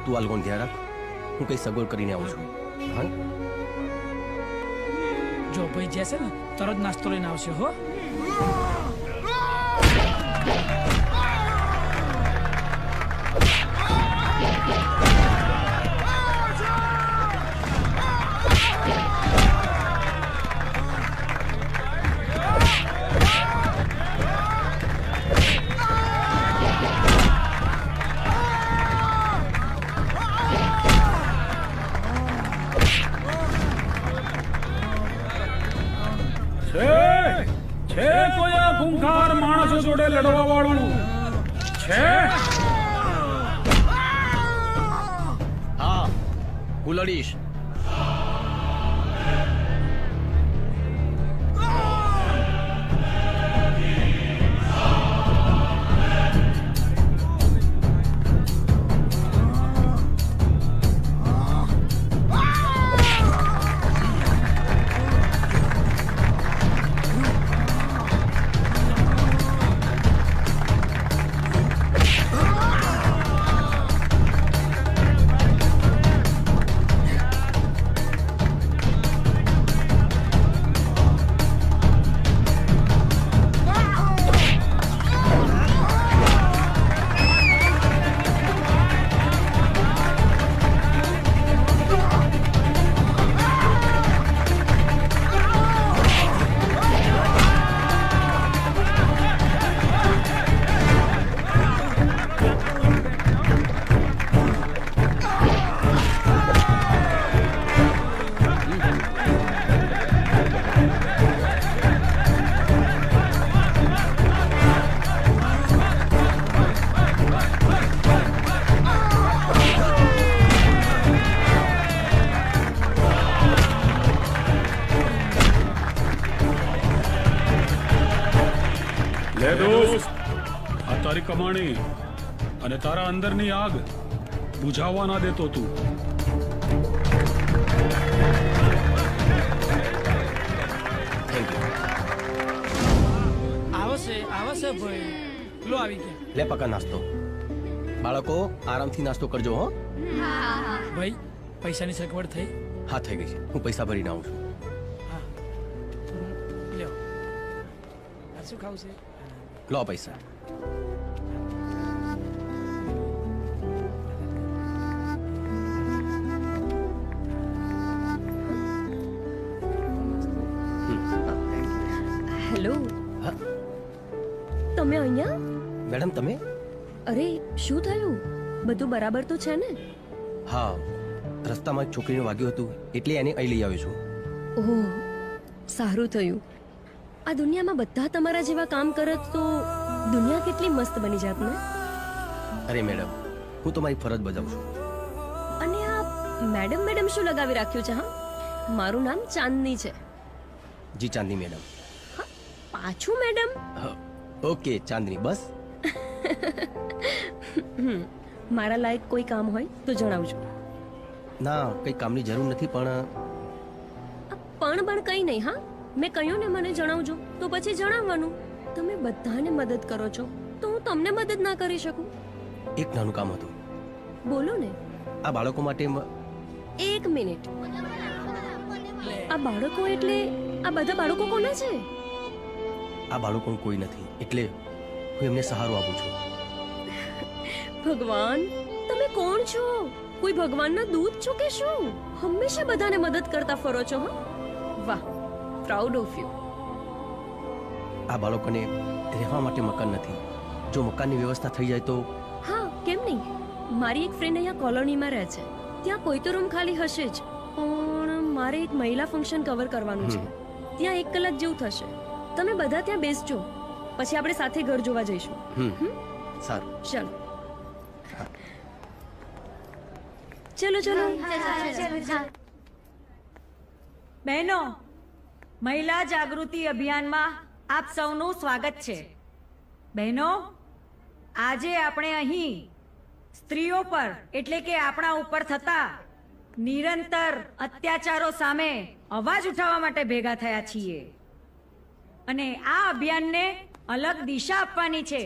તું આ લોકોને ધ્યાન રાખ. હું કઈ સગવડ કરીને આવું છું. હા, જો ભાઈ જશે ને તરત નાસ્તો લઈને આવશે. હો છે કોઈ આ ખૂંખાર માણસો જોડે લડવા વાળું છે? હા, હું લડીશ. લે દોસ્ત, આ તારી કમાણી અને તારા અંદરની આગ બુઝાવવા ના દેતો તું. આવશે ભાઈ. લો આવી ગયા. લે પકા નાસ્તો. બાળકો આરામથી નાસ્તો કરજો હો. ભાઈ પૈસાની સગવડ થઈ? હા થઈ ગઈ છે. હું પૈસા ભરીને આવું છું. લ્યો. આ શું ખાવું છે? લો પૈસા. હેલો. તમે અહીંયા? મેડમ તમે? અરે શું થયું? બધું બરાબર તો છે ને? હા, રસ્તામાં એક છોકરીને વાગ્યું હતું એટલે એને અહીં લઈ આવ્યો છું. ઓહ, સારું થયું. આ દુનિયામાં બધા તમારા જેવા કામ કરત તો દુનિયા કેટલી મસ્ત બની જાત ને? અરે મેડમ, હું તમારી ફરજ બજાવું છું. અને આ મેડમ મેડમ શું લગાવી રાખ્યું છે? હા, મારું નામ ચાંદની છે. જી ચાંદની મેડમ. પાછું મેડમ? ઓકે ચાંદની, બસ. મારા લાયક કોઈ કામ હોય તો જણાવજો. ના, કઈ કામની જરૂર નથી, પણ પણ કઈ નહીં. હા, મેં કહ્યું ને મને જણાવજો તો પછી જણાવવાનું. તમે બધાને મદદ કરો છો તો હું તમને મદદ ના કરી શકું? એક નાનું કામ હતું. બોલો ને. આ બાળકો માટે એક મિનિટ. આ બાળકો એટલે આ બધા બાળકો કોના છે? આ બાળકો કોઈ નથી એટલે હું એમને સહારો આપું છું. ભગવાન, તમે કોણ છો? કોઈ ભગવાનના દૂત છો કે શું? હંમેશા બધાને મદદ કરતા ફરો છો. હા, વાહ, પ્રાઉડ ઓફ યુ. આ બાળકોને રહેવા માટે મકાન નથી. જો મકાનની વ્યવસ્થા થઈ જાય તો? હા, કેમ નહીં. મારી એક ફ્રેન્ડ અહીંયા કોલોનીમાં રહે છે. ત્યાં કોઈ તો રૂમ ખાલી હશે જ, પણ મારે એક મહિલા ફંક્શન કવર કરવાનું છે. ત્યાં 1 કલાક જેવું થશે. તમે બધા ત્યાં બેસજો, પછી આપણે સાથે ઘર જોવા જઈશું. સારું. ચલો ચલો. બહેનો, મહિલા જાગૃતિ અભિયાનમાં આપ સૌનું સ્વાગત છે. બહેનો, આજે આપણે અહીં સ્ત્રીઓ પર એટલે કે આપણા ઉપર થતા નિરંતર અત્યાચારો સામે અવાજ ઉઠાવવા માટે ભેગા થયા છીએ અને આ અભિયાનને અલગ દિશા આપવાની છે.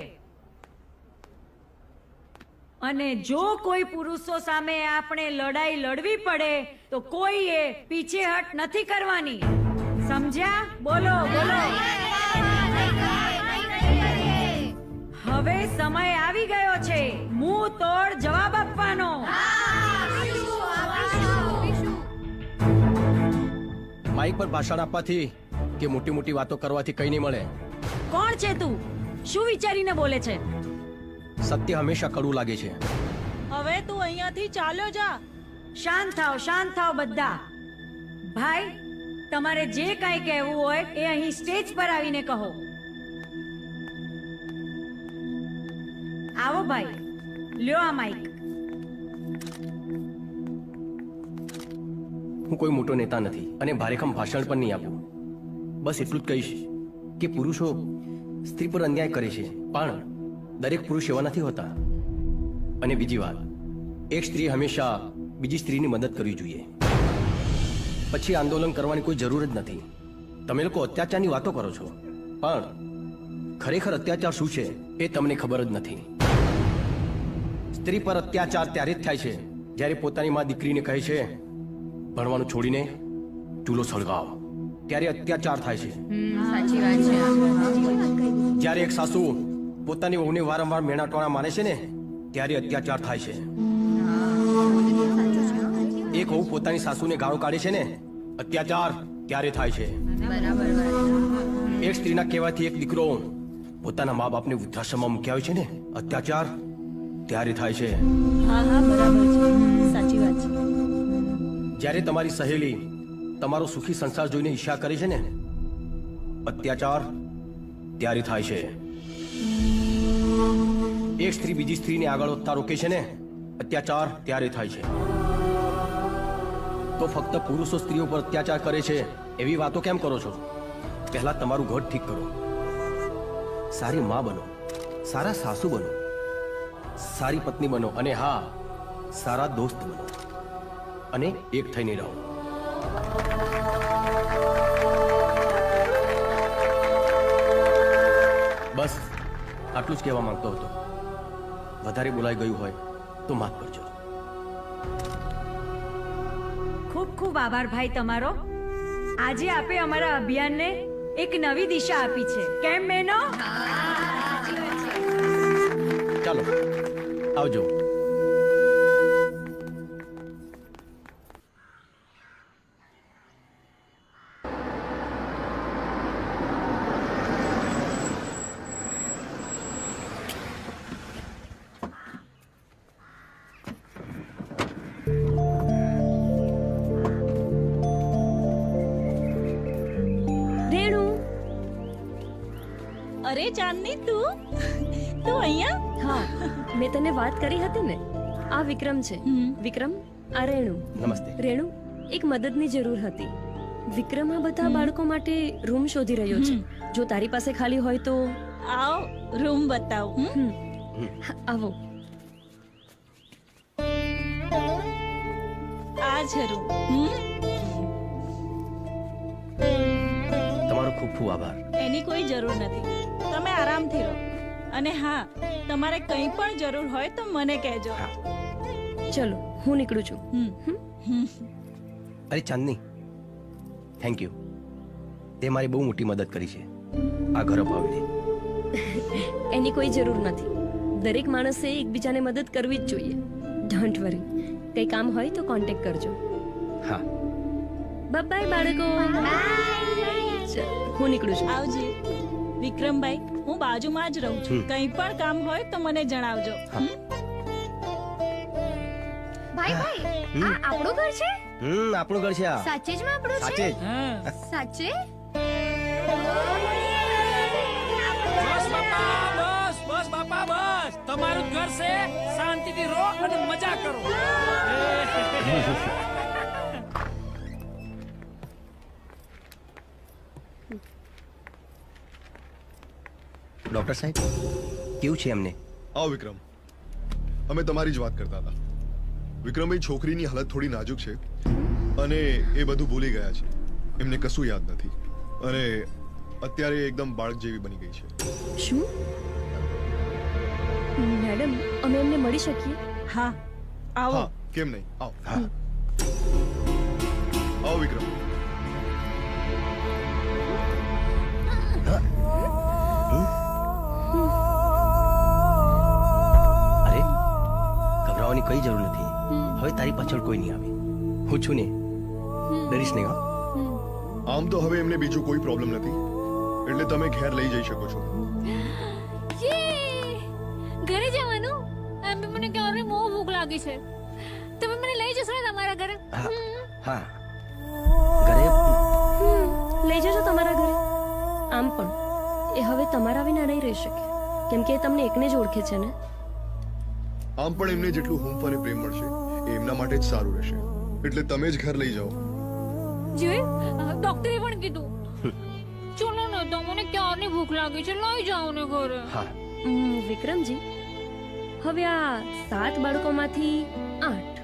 અને જો કોઈ પુરુષો સામે આપણે લડાઈ લડવી પડે તો કોઈએ પીછેહટ નથી કરવાની. સમજ્યા? બોલો બોલો. હવે સમય આવી ગયો છે મુંહ તોડ જવાબ આપવાનો. માઇક પર ભાષણ આપવાથી કે મોટી મોટી વાતો કરવાથી કઈ નહીં મળે. કોણ છે તું? શું વિચારીને બોલે છે? સત્ય હંમેશા કડવું લાગે છે. હવે તું અહીંયાથી ચાલ્યો જા. શાંત થાવ બધા. ભાઈ, તમારે જે કાંઈ કહેવું હોય એ અહીં સ્ટેજ પર આવીને કહો. આવો ભાઈ, લ્યો આ માઈક. હું કોઈ મોટો નેતા નથી અને ભારેખમ ભાષણ પણ નહીં આપું. બસ એટલું જ કહીશ કે પુરુષો સ્ત્રી પર અન્યાય કરે છે, પણ દરેક પુરુષ એવા નથી હોતા. અને બીજી વાત, એક સ્ત્રી હંમેશા બીજી સ્ત્રીની મદદ કરવી જોઈએ. પછી આંદોલન કરવાની કોઈ જરૂર જ નથી. તમે લોકો અત્યાચારની વાતો કરો છો, પણ ખરેખર અત્યાચાર શું છે એ તમને ખબર જ નથી. સ્ત્રી પર અત્યાચાર ત્યારે જ થાય છે જ્યારે પોતાની માં દીકરીને કહે છે ભણવાનું છોડીને ચૂલો સળગાવ. ત્યારે અત્યાચાર થાય છે. સાચી વાત છે. જ્યારે એક સાસુ પોતાની વહુને વારંવાર મેણા ટોણા મારે છે ને ત્યારે અત્યાચાર થાય છે. એક વહુ પોતાની સાસુને ગાળો કાઢે છે ને અત્યાચાર ત્યારે થાય છે. એક સ્ત્રીના કહેવાથી એક દીકરો પોતાના મા બાપને વૃદ્ધાશ્રમમાં મૂક્યા હોય છે ને અત્યાચાર ત્યારે થાય છે. હા હા, બરાબર છે, સાચી વાત છે. જ્યારે તમારી સહેલી તમારો સુખી સંસાર જોઈને ઈર્ષ્યા કરે છે ને અત્યાચાર ત્યારે થાય છે. એક સ્ત્રી બીજી સ્ત્રીને આગળ વધતા રોકે છે ને અત્યાચાર ત્યારે થાય છે. તો ફક્ત પુરુષો સ્ત્રીઓ પર અત્યાચાર કરે છે એવી વાતો કેમ કરો છો? પહેલા તમારું ઘર ઠીક કરો. સારી માં બનો, સારા સાસુ બનો, સારી પત્ની બનો અને હા, સારા દોસ્ત બનો અને એક થઈને રહો. બસ આટલું જ કહેવા માંગતો હતો. વધારે બોલાઈ ગયું હોય તો માફ કરજો. ખૂબ ખૂબ આભાર ભાઈ તમારો. આજે આપે અમારા અભિયાનને એક નવી દિશા આપી છે. કેમ બહેનો? ચાલો આવજો. અરે ચાંદની તું અહીંયા? હા, મેં તને વાત કરી હતી ને. આ વિક્રમ છે. વિક્રમ, આ રેણુ. નમસ્તે. રેણુ, એક મદદની જરૂર હતી. વિક્રમ આ બધા બાળકો માટે રૂમ શોધી રહ્યો છે. જો તારી પાસે ખાલી હોય તો આવ, રૂમ બતાવું. આવો. આ છે રૂમ. તમારો ખૂબ ખૂબ આભાર. એની કોઈ જરૂર નથી. તમે આરામથી રહો. અને હા, તમારે કંઈ પણ જરૂર હોય તો મને કહેજો. ચલો, હું નીકળું છું. અરે ચાંદની, થેન્ક યુ. તે મારી બહુ મોટી મદદ કરી છે આ ઘર અપાવીને. એની કોઈ જરૂર નથી. દરેક માણસે એકબીજાને મદદ કરવી જ જોઈએ. Don't worry. કંઈ કામ હોય તો કોન્ટેક્ટ કરજો. હા. બાય બાળકો. હું નીકળું છું. આવજે. વિક્રમભાઈ, હું બાજુમાં જ રહું છું. કંઈ પણ કામ હોય તો મને જણાવજો. ભાઈ આ આપણું ઘર છે? આપણું ઘર છે આ. સાચે જ માં આપણું છે? સાચે જ. સાચે? બસ બાપા બસ. તમારું ઘર છે. શાંતિથી રહો અને મજા કરો. ડોક્ટર સાહેબ, કેવું છે એમને? આવો વિક્રમ, અમે તમારી જ વાત કરતા હતા. વિક્રમભાઈ, છોકરીની હાલત થોડી નાજુક છે અને એ બધું ભૂલી ગયા છે. એમને કશું યાદ નથી અને અત્યારે એકદમ બાળક જેવી બની ગઈ છે. શું મેડમ, અમે એમને મળી શકીએ? હા, આવો. હા, કેમ નહીં, આવો. આવો વિક્રમ. ગભરાવાની કઈ જરૂર નથી. હવે તારી પાછળ કોઈ નહીં આવે. હું છું ને, ડરીશ નહીં. આમ તો હવે એમને બીજું કોઈ પ્રોબ્લેમ નથી, એટલે તમે ઘેર લઈ જઈ શકો છો. ઘરે જવાનું? મને ક્યારે બહુ ભૂખ લાગી છે. તમે મને લઈ જશો તમારા ઘરે? હા, ઘરે લઈ જજો તમારા ઘરે. આમ પણ એ હવે તમારા વિના નહીં રહી શકે, કેમ કે એ તમને એકને જ ઓળખે છે ને. આમ પણ એમને જેટલું હૂંફ અને પ્રેમ મળશે એ એમના માટે જ સારું રહેશે, એટલે તમે જ ઘર લઈ જાઓ. ડોક્ટરે પણ કીધું. ચલો ને, તો મને ક્યારની ભૂખ લાગી છે, લઈ જાઓ ને ઘરે. વિક્રમજી, હવે આ 7 બાળકોમાંથી 8.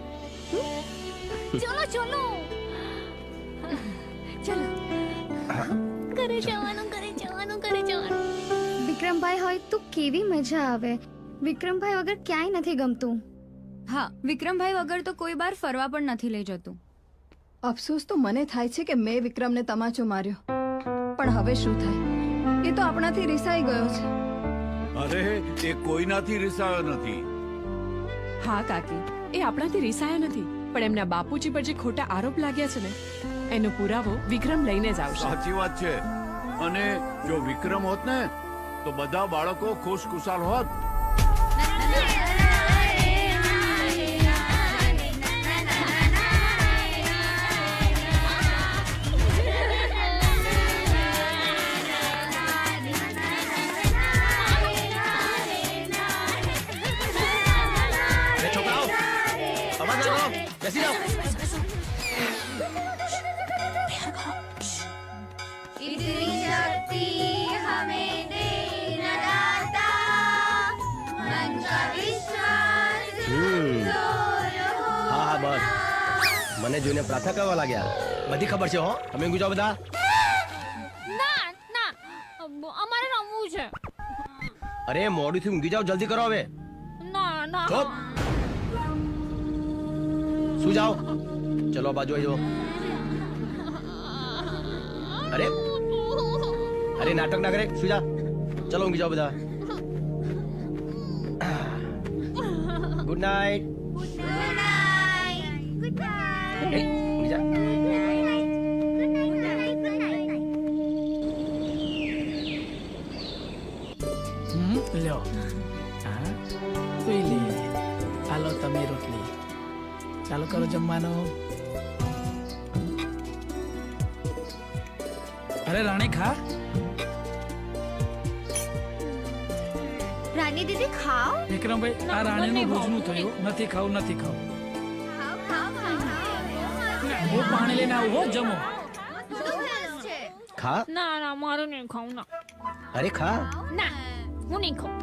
ચલો ચલો ઘરે જવાનું. વિક્રમભાઈ હોય તો કેવી મજા આવે. વિક્રમભાઈ વગર ક્યાંય નથી ગમતું. હા, વિક્રમભાઈ વગર તો કોઈ બાર ફરવા પણ નથી લઈ જતું. અફસોસ તો મને થાય છે કે મેં વિક્રમને તમાચો માર્યો, પણ હવે શું થાય? એ તો આપણાથી રિસાઈ ગયો છે. અરે, એ કોઈનાથી રિસાયો નથી. હા કાકી, એ આપણાથી રિસાયા નથી, પણ એમના બાપુજી પર જે ખોટા આરોપ લાગ્યા છે ને, એનો પુરાવો વિક્રમ લઈને જ આવશે. સાચી વાત છે. અને જો વિક્રમ હોત ને તો બધા બાળકો ખુશખુશાલ હોત. બેસી જાઓ. इतनी शक्ति हमें दे न મને જોઈને પ્રાર્થના કરવા લાગ્યા. બધી ખબર છે હો. તમે ઊંઘી જાઓ બધા. ના ના અમારે રમવું છે. અરે મોડું થી ઊંઘી જાઓ, જલ્દી કરો હવે. ના ના ચૂપ. શું જાઓ? ચલો બાજુ આવી જાઓ. અરે અરે નાટક ના કરે, શું જા. ચલો ઊંઘી જાઓ બધા. Good night. ઊંઘી જા. લ્યો હા પી લે. હાલો તમે રોટલી ચાલુ કરો જમવાનું. અરે રાણી ખા. રાની દીદી ખાઓ. વિક્રમભાઈ આ રાણીનું રોજનું થયું. નથી ખાવું નથી ખાવું. હું પાણી લઈને આવું હો. જમો. ખા. ના ના મારું નહીં ખાવું ના. અરે ખા. ના હું નહીં ખાઉં.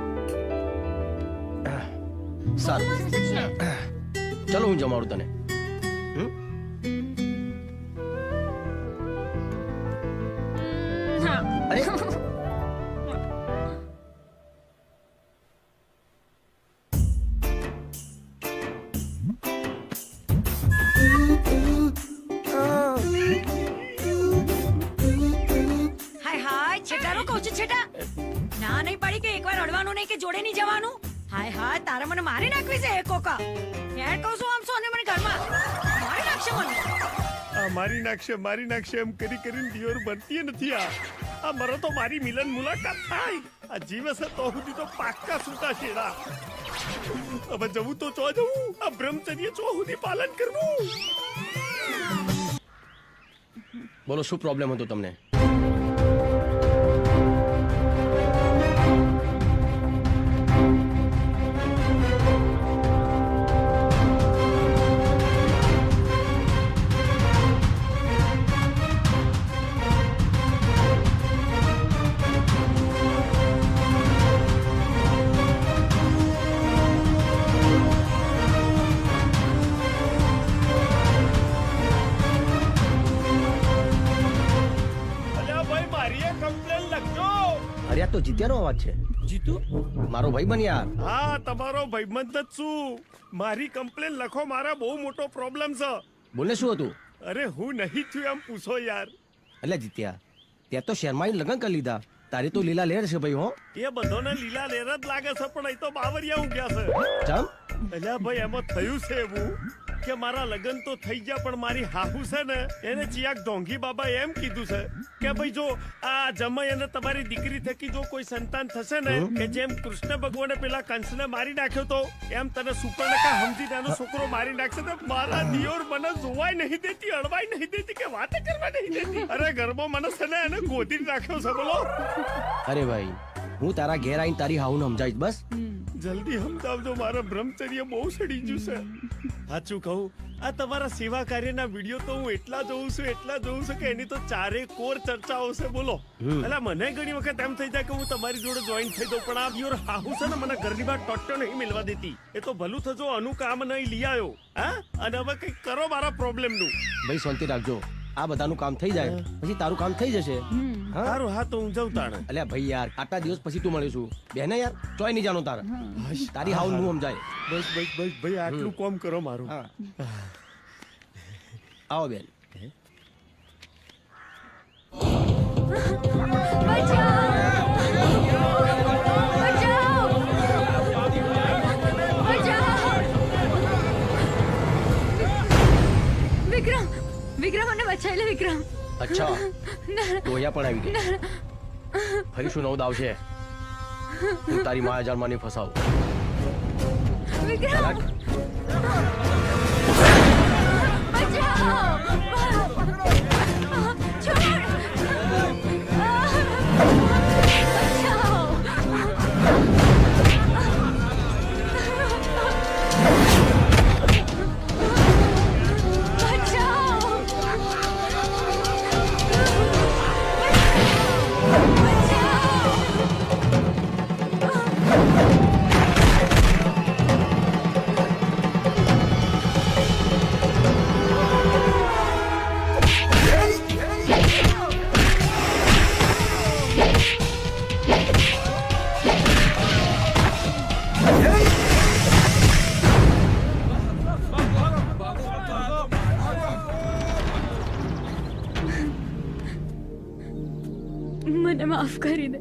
સારું ચલો હું જમાડું તને. હા. અરે હાય હાય છેટારો કહું છું છેટા. ના નહીં પડી કે એકવાર અડવાનું નહીં કે જોડે નહીં જવાનું. હાય હાય તારે મને મારી નાખવી છે એક કોકા. યાર કહું છું આમ સોને મને ઘરમાં મારી નાખશે મને. આ મારી નાખશે એમ કરી કરીને દિયોર બનતી નથી. આ મરો તો મારી મિલન મુલાકાત થાય. આ જીવ હશે તો સુધી તો પાક્કા સૂતા શેડા. હવે જવું તો ચો જવું. આ બ્રહ્મચર્ય ચો સુધી પાલન કરવું. બોલો શું પ્રોબ્લેમ હતો તમને? તો જીત્યાનો અવાજ છે. જીતુ મારો ભાઈ બન યાર. હા તમારો ભાઈબંધ જ છું. મારી કમ્પ્લેન લખો. મારા બહુ મોટો પ્રોબ્લેમ છે. બોલે શું હતું? અરે હું નહીં થયું એમ પૂછો યાર. એટલે જીત્યા ત્યાં તો શર્માઈ લગ્ન કરી લીધા. તારી તો લીલા લેર છે ભાઈ. હો એ બધોને લીલા લેર જ લાગે છે પણ એ તો બાવરિયા ઊંઘ્યા છે. ચમ અલ્યા ભાઈ એમાં થયું છે એવું કે મારા લગ્ન તો થઈ ગયા પણ મારી હાહુ છે ને એને ચિયાક ઢોંગી બાબા એમ કીધું છે કે ભાઈ જો આ જમાઈ અને તમારી દીકરી થકી જો કોઈ સંતાન થશે ને કે જેમ કૃષ્ણ ભગવાને પેલા કંસને મારી નાખ્યો તો એમ તને સુપર્ણકા સમજી નાનો છોકરો મારી નાખશે તો મારા દિયોર મને જોવાય નહીં દેતી, અડવાય નહીં દેતી કે વાતે કરવા નહીં દેતી. અરે ઘરમાં મને છે ને એને ગોદી નાખ્યો છે. બોલો અરે ભાઈ હું તારા ઘેર આવીને તારી હાઉને સમજાવીશ. બસ જલ્દી સમજાવજો. મારા બ્રહ્મચર્ય બહુ સડી ગયું છે. સાચું કહું આ તમારા સેવા કાર્યના વિડીયો તો હું એટલા જોઉં છું કે એની તો ચારે કોર ચર્ચાઓ છે. બોલો એટલે મને ઘણી વખત એમ થઈ જાય કે હું તમારી જોડે જોઈન થઈ દઉં પણ આ યોર હાહુ છે ને મને ઘરની બહાર ટોટ્યો નહીં મિલવા દેતી. એ તો ભલું થજો આનું કામ નહીં લઈ આવ્યો. હા અને હવે કંઈક કરો મારા પ્રોબ્લેમ નું. ભાઈ શાંતિ રાખજો. આ બધાનું કામ થઈ જાય પછી તારું કામ થઈ જશે. સારું હા તો હું જાઉં તાણે. અલ્યા ભાઈ યાર આટલા દિવસ પછી તું મળીશું. બેને યાર ચોય નહીં જાણો તારે. તારી હાઉ નું સમજાય. બસ ભાઈ આટલું કોમ કરો મારું. આવો બેન. વિક્રમ મને બચાવી લે વિક્રમ. અચ્છા તો અહીંયા પણ આવી ગઈ. ફરી શું નવું દાવ છે? હું તારી માયાજાળમાં નહીં ફસાવું. વિક્રમ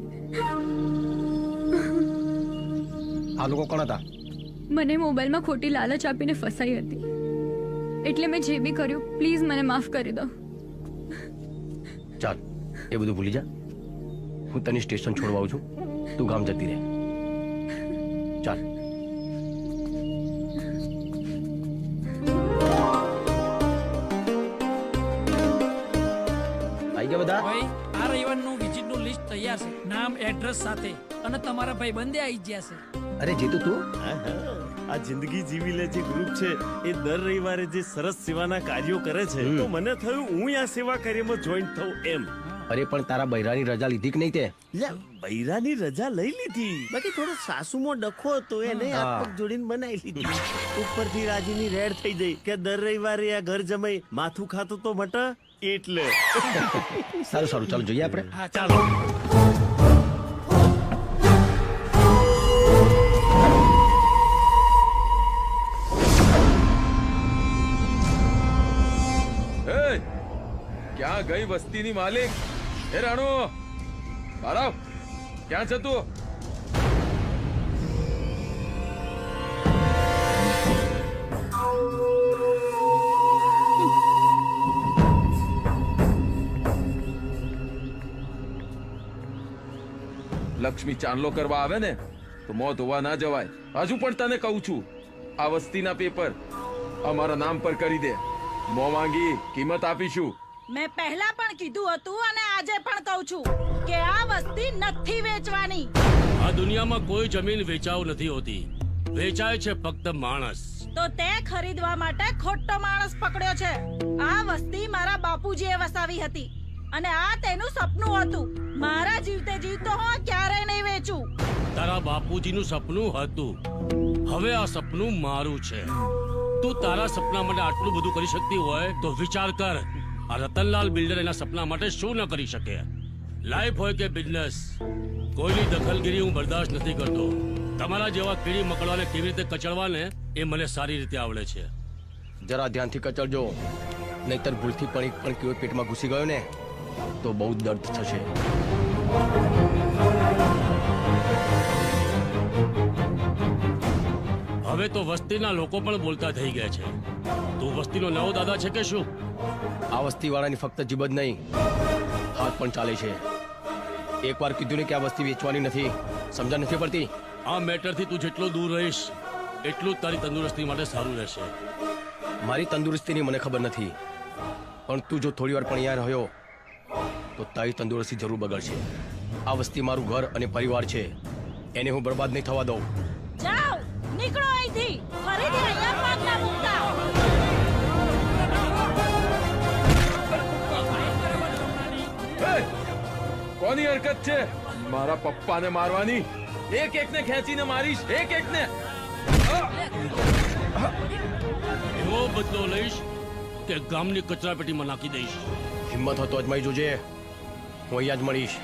મને. આ લોકો કોણ હતા? મને મોબાઈલમાં ખોટી લાલચ આપીને ફસાઈ હતી, એટલે મેં જે બી કર્યું, પ્લીઝ મને માફ કરી દો. ચાલ, એ બધું ભૂલી જા. હું તને સ્ટેશન છોડવા આવું છું, તું ગામ જતી રહે. ચાલ. આવી ગયા બધા? ભાઈ, આ રવિવારનું વિઝિટનું લિસ્ટ તૈયાર છે, નામ એડ્રેસ સાથે, અને તમારા ભાઈ બંને આવી ગયા છે. અરે જીતુ તું? આ જિંદગી જીવી લે જે ગ્રુપ છે એ દર રવિવારે જે સરસ સેવાના કાર્યો કરે છે, તો મને થયું હું આ સેવા કાર્યમાં જોઈન્ટ થઉં એમ. અરે પણ તારા બૈરાની રજા લીધી કે નહીં તે? બૈરાની રજા લઈ લીધી, બાકી થોડો સાસુમાં ડખો હતો એને હાથ પગ જોડીને બનાવી લીધી. ઉપરથી રાજીની રેડ થઈ ગઈ કે દર રવિવારે આ ઘર જમાઈ માથું ખાતું તો મટ એટલે. સારું સારું, ચાલો જોઈએ આપણે. હા ચાલો. ક્યાં ગઈ વસ્તીની માલિક? એ રાણો, બહાર આવ. ક્યાં છે તું? લક્ષ્મી ચાંદલો કરવા આવે ને તો મોં ધોવા ના જવાય. હજુ પણ તને કહું છું, આ વસ્તીના પેપર અમારા નામ પર કરી દે. મોં માંગી કિંમત આપીશું. મેં પહેલા પણ કીધું હતું અને આજે પણ કહું છું કે આ વસ્તી નથી વેચવાની. આ દુનિયામાં કોઈ જમીન વેચાવ નથી હોતી, વેચાય છે ફક્ત માણસ. તો તે ખરીદવા માટે ખોટો માણસ પકડ્યો છે. આ વસ્તી મારા બાપુજીએ વસાવી હતી અને આ તેનું સપનું હતું. મારા જીવતે જીવતો હું ક્યારેય નહીં વેચું. તારા બાપુજીનું સપનું હતું, હવે આ સપનું મારું છે. તું તારા સપના માટે આટલું બધું કરી શકતી હોય તો વિચાર કર, આ રતનલાલ બિલ્ડર એના સપના માટે શું ન કરી શકે. લાઈફ હોય કે બિઝનેસ, કોઈની દખલગીરી હું બરદાસ્ત નથી કરતો. તમારા જેવા કીડી મકડાને કેવી રીતે કચડવાને એ મને સારી રીતે આવડે છે. જરા ધ્યાનથી કચડજો, નહીતર ભૂલથી પણ એક પણ કેવો પેટમાં ઘૂસી ગયો ને તો બહુ દર્દ થશે. હવે તો વસ્તીના લોકો પણ બોલતા થઈ ગયા છે. તું વસ્તીનો નવો દાદા છે કે શું? આ વસ્તીવાળાની ફક્ત જીભ જ નહીં, હાથ પણ ચાલે છે. એકવાર કીધું ને કે આ વસ્તી વેચવાની નથી, સમજણ નથી પડતી? આ મેટરથી તું જેટલો દૂર રહીશ એટલું જ તારી તંદુરસ્તી માટે સારું રહેશે. મારી તંદુરસ્તીની મને ખબર નથી, પણ તું જો થોડી વાર પણ અહીંયા રહ્યો તો તારી તંદુરસ્તી જરૂર બગડશે. આ વસ્તી મારું ઘર અને પરિવાર છે, એને હું બરબાદ નહીં થવા દઉં. જાઓ, નીકળો અહીંથી. ફરીથી અહીંયા પગ ના મૂકતા. કોની હરકત છે મારા પપ્પાને મારવાની? એક એકને ખેંચીને મારીશ, એક એકને. એવો બદલો લઈશ કે ગામની કચરાપેટીમાં નાખી દઈશ. હિંમત હતો અજમાઈ જોજે, હું અહીંયા જ મળીશ.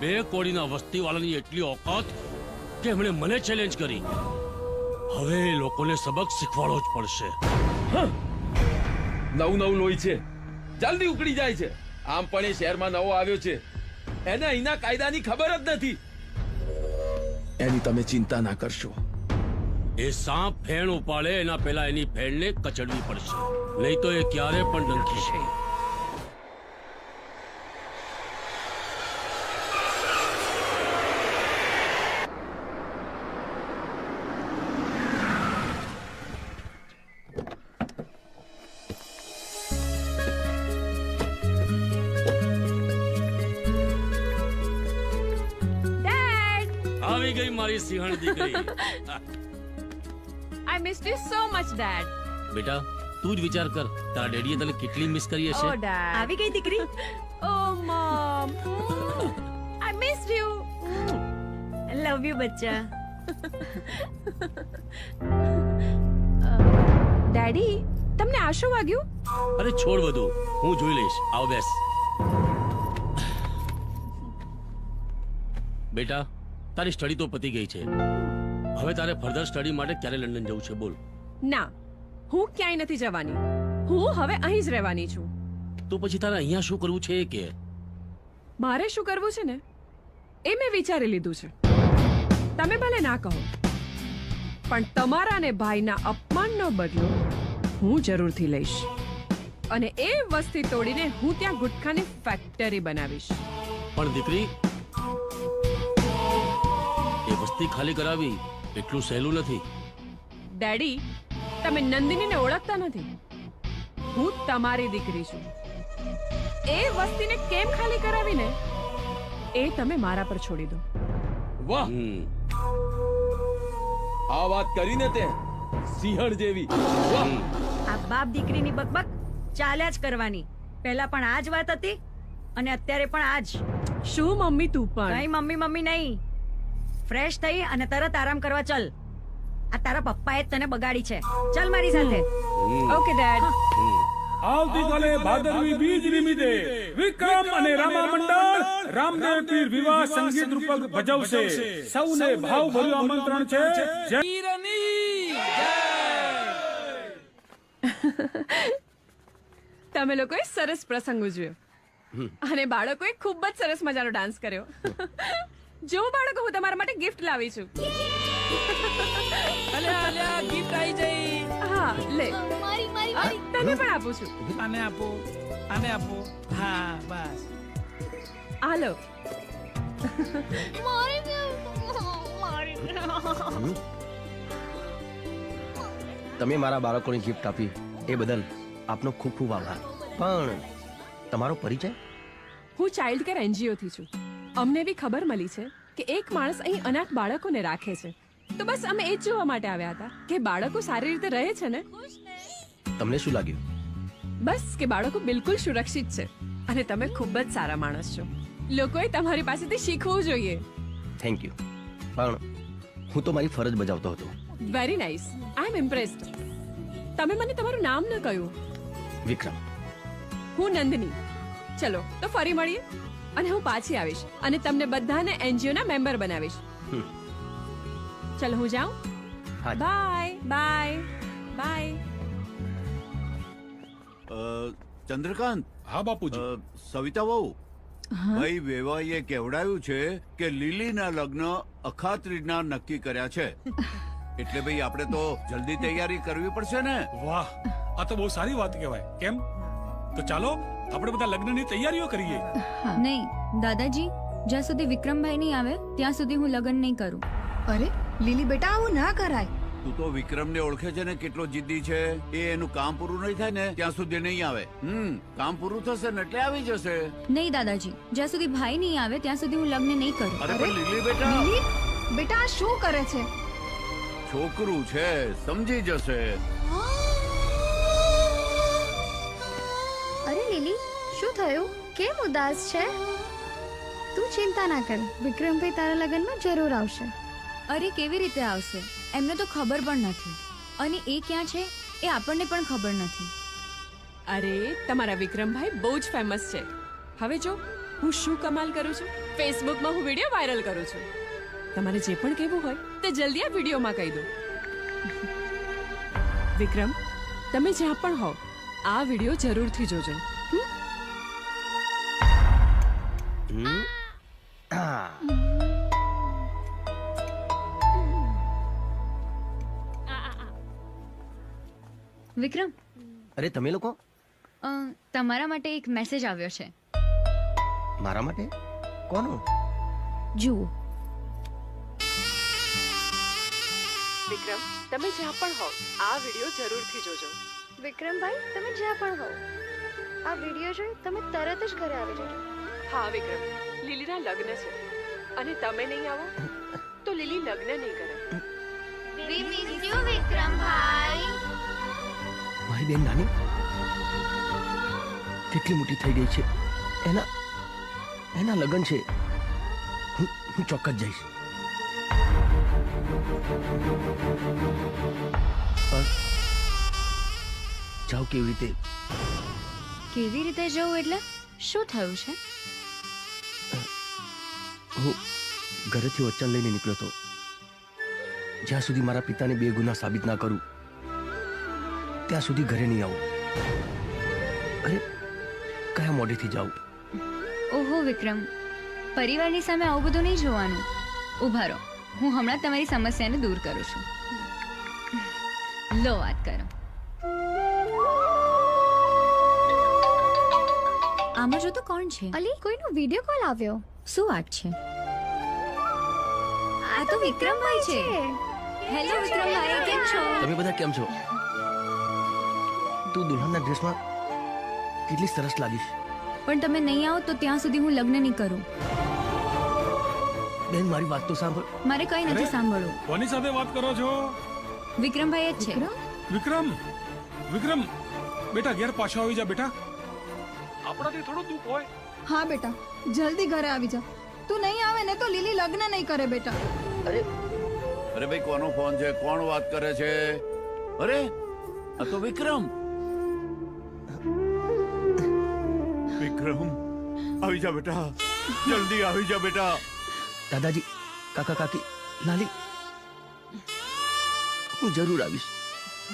બે કોડીના વસ્તીવાળાની એટલી ઓકાત કે એમણે મને ચેલેન્જ કરી. હવે એ લોકોને સબક શીખવાડવો જ પડશે. નવું નવું લોહી છે, જલ્દી ઉકળી જાય છે. આમ પણ એ શહેરમાં નવો આવ્યો છે, એને અહીંના કાયદાની ખબર જ નથી. એની તમે ચિંતા ના કરશો. એ સાપ ફેણ ઉપાડે એના પહેલા એની ફેણને કચડવી પડશે, નહીં તો એ ક્યારે પણ ડંખી છે. આવી ગઈ મારી સિંહણ દીકરી. I missed you so much, Dad. બેટા, તું જ વિચાર કર, તારા ડેડીએ તને કેટલી મિસ કરી હશે. આવી ગઈ દીકરી. Oh, Mom. I missed you. Love you બચ્ચા. ડેડી તમને આ શું વાગ્યું? અરે છોડ બધું, હું જોઈ લઈશ. આવ બેસ. બેટા, તારી સ્ટડી તો પતી ગઈ છે. હવે તારે ફર્ધર સ્ટડી માટે ક્યારે લંડન જવું છે બોલ? ના, હું ક્યાંય નથી જવાની. હું હવે અહીં જ રહેવાની છું. તો પછી તારે અહીંયા શું કરવું છે કે? મારે શું કરવું છે ને એ મેં વિચારી લીધું છે. તમે ભલે ના કહો, પણ તમારા અને ભાઈના અપમાનનો બદલો હું જરૂરથી લઈશ. અને એ વસ્તી તોડીને હું ત્યાં ગુટખાની ફેક્ટરી બનાવીશ. પણ દીકરી, એ વસ્તી ખાલી કરાવી એટલું સહેલું નથી. ડેડી, તમે નંદિનીને ઓળખતા નથી. હું તમારી દીકરી છું. એ વસ્તીને કેમ ખાલી કરાવીને એ તમે મારા પર છોડી દો. વાહ, આ વાત કરીને તે સિંહણ જેવી. વાહ, આ બાપ દીકરીની બકબક ચાલ્યા જ કરવાની. પહેલા પણ આ જ વાત હતી અને અત્યારે પણ આ જ. શું મમ્મી તું પણ? કઈ મમ્મી મમ્મી નહીં. ફ્રેશ થઈ અને તરત આરામ કરવા ચલ. આ તારા પપ્પાએ જ તને બગાડી છે. ચલ મારી સાથે. Okay dad. આવતીકાલે ભાદરવી બીજ નિમિત્તે વિક્રમ અને રામા મંડળ રામદેવ પીર વિવાહ સંગીત રૂપક ભજવશે. સૌને ભાવભર્યું આમંત્રણ છે. જય તમે લોકોએ સરસ પ્રસંગ ઉજવ્યો અને બાળકોએ ખૂબ જ સરસ મજાનો ડાન્સ કર્યો. જો બાળકો, હું તમારા માટે ગિફ્ટ લાવી છું. ગિફ્ટ આવી જઈ. હા, લે. તને પણ આપું છું. આને આપો, આને આપો. હા, બસ. હાલો. તમે મારા બાળકોને ગિફ્ટ આપી એ બદલ આપનો ખૂબ ખૂબ આભાર. પણ તમારો પરિચય? હું ચાઇલ્ડ કેર NGO થી છું. અમને બી ખબર મળી છે કે એક માણસ અહીં અનાથ બાળકોને રાખે છે. તો બસ અમે એ જ જોવા માટે આવ્યા હતા કે બાળકો સારી રીતે રહે છે ને. તમને શું લાગ્યું? બસ કે બાળકો બિલકુલ સુરક્ષિત છે અને તમે ખૂબ જ સારા માણસ છો. લોકોએ તમારી પાસેથી શીખવું જોઈએ. Thank you. પણ હું તો મારી ફરજ બજાવતો હતો. Very nice. I am impressed. તમે મને તમારું નામ ન કહ્યું. વિક્રમ. હું નંદની. ચલો તો ફરી મળીએ અને હું પાછી આવીશ અને તમને બધાને NGO ના મેમ્બર બનાવીશ. ચલો હું જાઉં. Bye bye bye. ચંદ્રકાંત. હા બાપુજી. સવિતા વહુ, ભાઈ વેવાઈએ કહેવડાયું છે કે લીલીના લગ્ન અખાત્રીજના નક્કી કર્યા છે. એટલે ભાઈ આપણે તો જલ્દી તૈયારી કરવી પડશે ને. વાહ, આ તો બહુ સારી વાત કહેવાય. કેમ? તો ચાલો આપણે બધા લગ્નની તૈયારીઓ કરીએ. નહીં દાદાજી, જ્યાં સુધી વિક્રમભાઈ નહીં આવે ત્યાં સુધી હું લગ્ન નહીં કરું. અરે લીલી બેટા, આવું ના કરાય. તું તો વિક્રમને ઓળખે છે ને કેટલો જિદ્દી છે. એ એનું કામ પૂરું નહીં થાય ને ત્યાં સુધી નહીં આવે. કામ પૂરું થશે ને એટલે આવી જશે. નહીં દાદાજી, જ્યાં સુધી ભાઈ નહીં આવે ત્યાં સુધી હું લગ્ન નહીં કરું. અરે પણ લીલી બેટા, બેટા આ શું કરે છે? છોકરું છે, સમજી જશે. અરે લીલી, શું થયું? કેમ ઉદાસ છે? તું ચિંતા ના કર, વિક્રમભાઈ તારા લગ્નમાં જરૂર આવશે. અરે કેવી રીતે આવશે? એમને તો ખબર પણ નથી અને એ ક્યાં છે એ આપણને પણ ખબર નથી. અરે તમારા વિક્રમભાઈ બહુ જ ફેમસ છે. હવે જો હું શું કમાલ કરું છું. ફેસબુકમાં હું વિડીયો વાયરલ કરું છું. તમારે જે પણ કહેવું હોય તે જલ્દી આ વિડીયોમાં કહી દો. વિક્રમ, તમે જ્યાં પણ હો આ વિડીયો જરૂરથી જોજો. વિક્રમ. અરે તમે લોકો? તમારા માટે એક મેસેજ આવ્યો છે. મારા માટે? કોનો? જુઓ. વિક્રમ, તમે જ્યાં પણ હો આ વિડીયો જરૂરથી જોજો. વિક્રમભાઈ, તમે જ્યાં પણ હો આ વિડીયો જોઈ તમે તરત જ ઘરે આવી જજો. હા વિક્રમ, લીલીના લગ્ન છે અને તમે નહીં આવો તો લીલી લગ્ન નહીં કરે. વી મિસ યુ વિક્રમભાઈ. મારી બેન નાની કેટલી મોટી થઈ ગઈ છે. એના લગ્ન છે. હું ચોક્કસ જઈશ. જાઓ કેવી રીતે? કેવી રીતે જવું એટલે શું થયું છે? હું ઘરેથી વચન લઈને નીકળ્યો હતો. જ્યાં સુધી મારા પિતાને બે ગુના સાબિત ના કરું ત્યાં સુધી ઘરે નહીં આવું. અરે કયા મોઢેથી જાઉં? ઓહો વિક્રમ, પરિવારની સામે આવું બધું નહીં જોવાનું. ઊભા રહો, હું હમણાં તમારી સમસ્યાને દૂર કરું છું. લો વાત કરો. આમાં જો તો કોણ છે? અલી કોઈનો વિડિયો કોલ આવ્યો. શું વાત છે? આ તો વિક્રમભાઈ છે. હેલો વિક્રમભાઈ, કેમ છો? તમે બધા કેમ છો? તું દુલ્હનના ડ્રેસમાં કેટલી સરસ લાગીશ. પણ તમે નહીં આવો તો ત્યાં સુધી હું લગ્ન નહીં કરું. બેન મારી વાત તો સાંભળ. મારે કઈ નથી સાંભળવું. કોની સાથે વાત કરો છો? વિક્રમભાઈ જ છે. વિક્રમ, વિક્રમ બેટા ઘેર પાછો આવી જા બેટા. આપણાથી થોડું દુઃખ હોય. હા બેટા, જલ્દી ઘરે આવી જા. તું નહીં આવે ને તો લીલી લગ્ન નહીં કરે બેટા. અરે ભાઈ, કોનો ફોન છે? કોણ વાત કરે છે? અરે આ તો વિક્રમ. વિક્રમ, આવી જા બેટા, જલ્દી આવી જા બેટા. દાદાજી, કાકા, કાકી, લાલી, હું જરૂર આવીશ.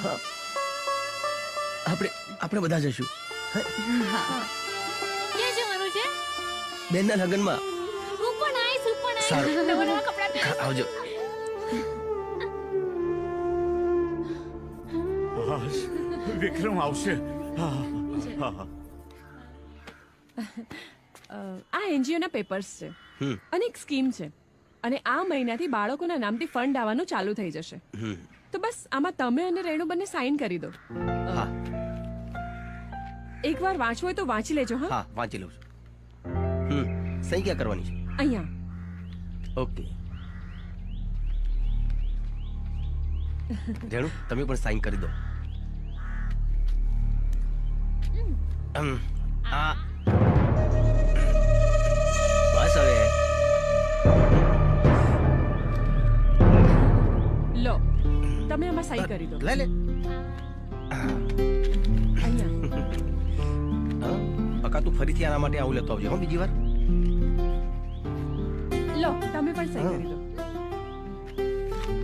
હા, આપણે બધા જશું. ક્યાં જવાનું છે? બેનના લગ્નમાં. હું પણ આવીશ, હું પણ સારું. આવીશ. નવા નવા કપડાં પહેરીશ. આવજો. વિક્રમ આવશે. આ એનજીઓના પેપર્સ છે અને એક સ્કીમ છે અને આ મહિનાથી બાળકોના નામથી ફંડ આવવાનું ચાલુ થઈ જશે. તો બસ આમાં તમે અને રેણુ બંને સાઈન કરી દો. એકવાર વાંચવું હોય તો વાંચી લેજો. હા, વાંચી લઉં છું. સહી ક્યાં કરવાની છે? અહીંયા. ઓકે. રેણુ, તમે પણ સાઈન કરી દો. બસ હવે લો, તમે આમાં સહી કરી દો. લે લે. પકા તું ફરીથી આના માટે આવું લેતો આવજો. બીજી વાર. લો, તમે પણ સહી કરી દો.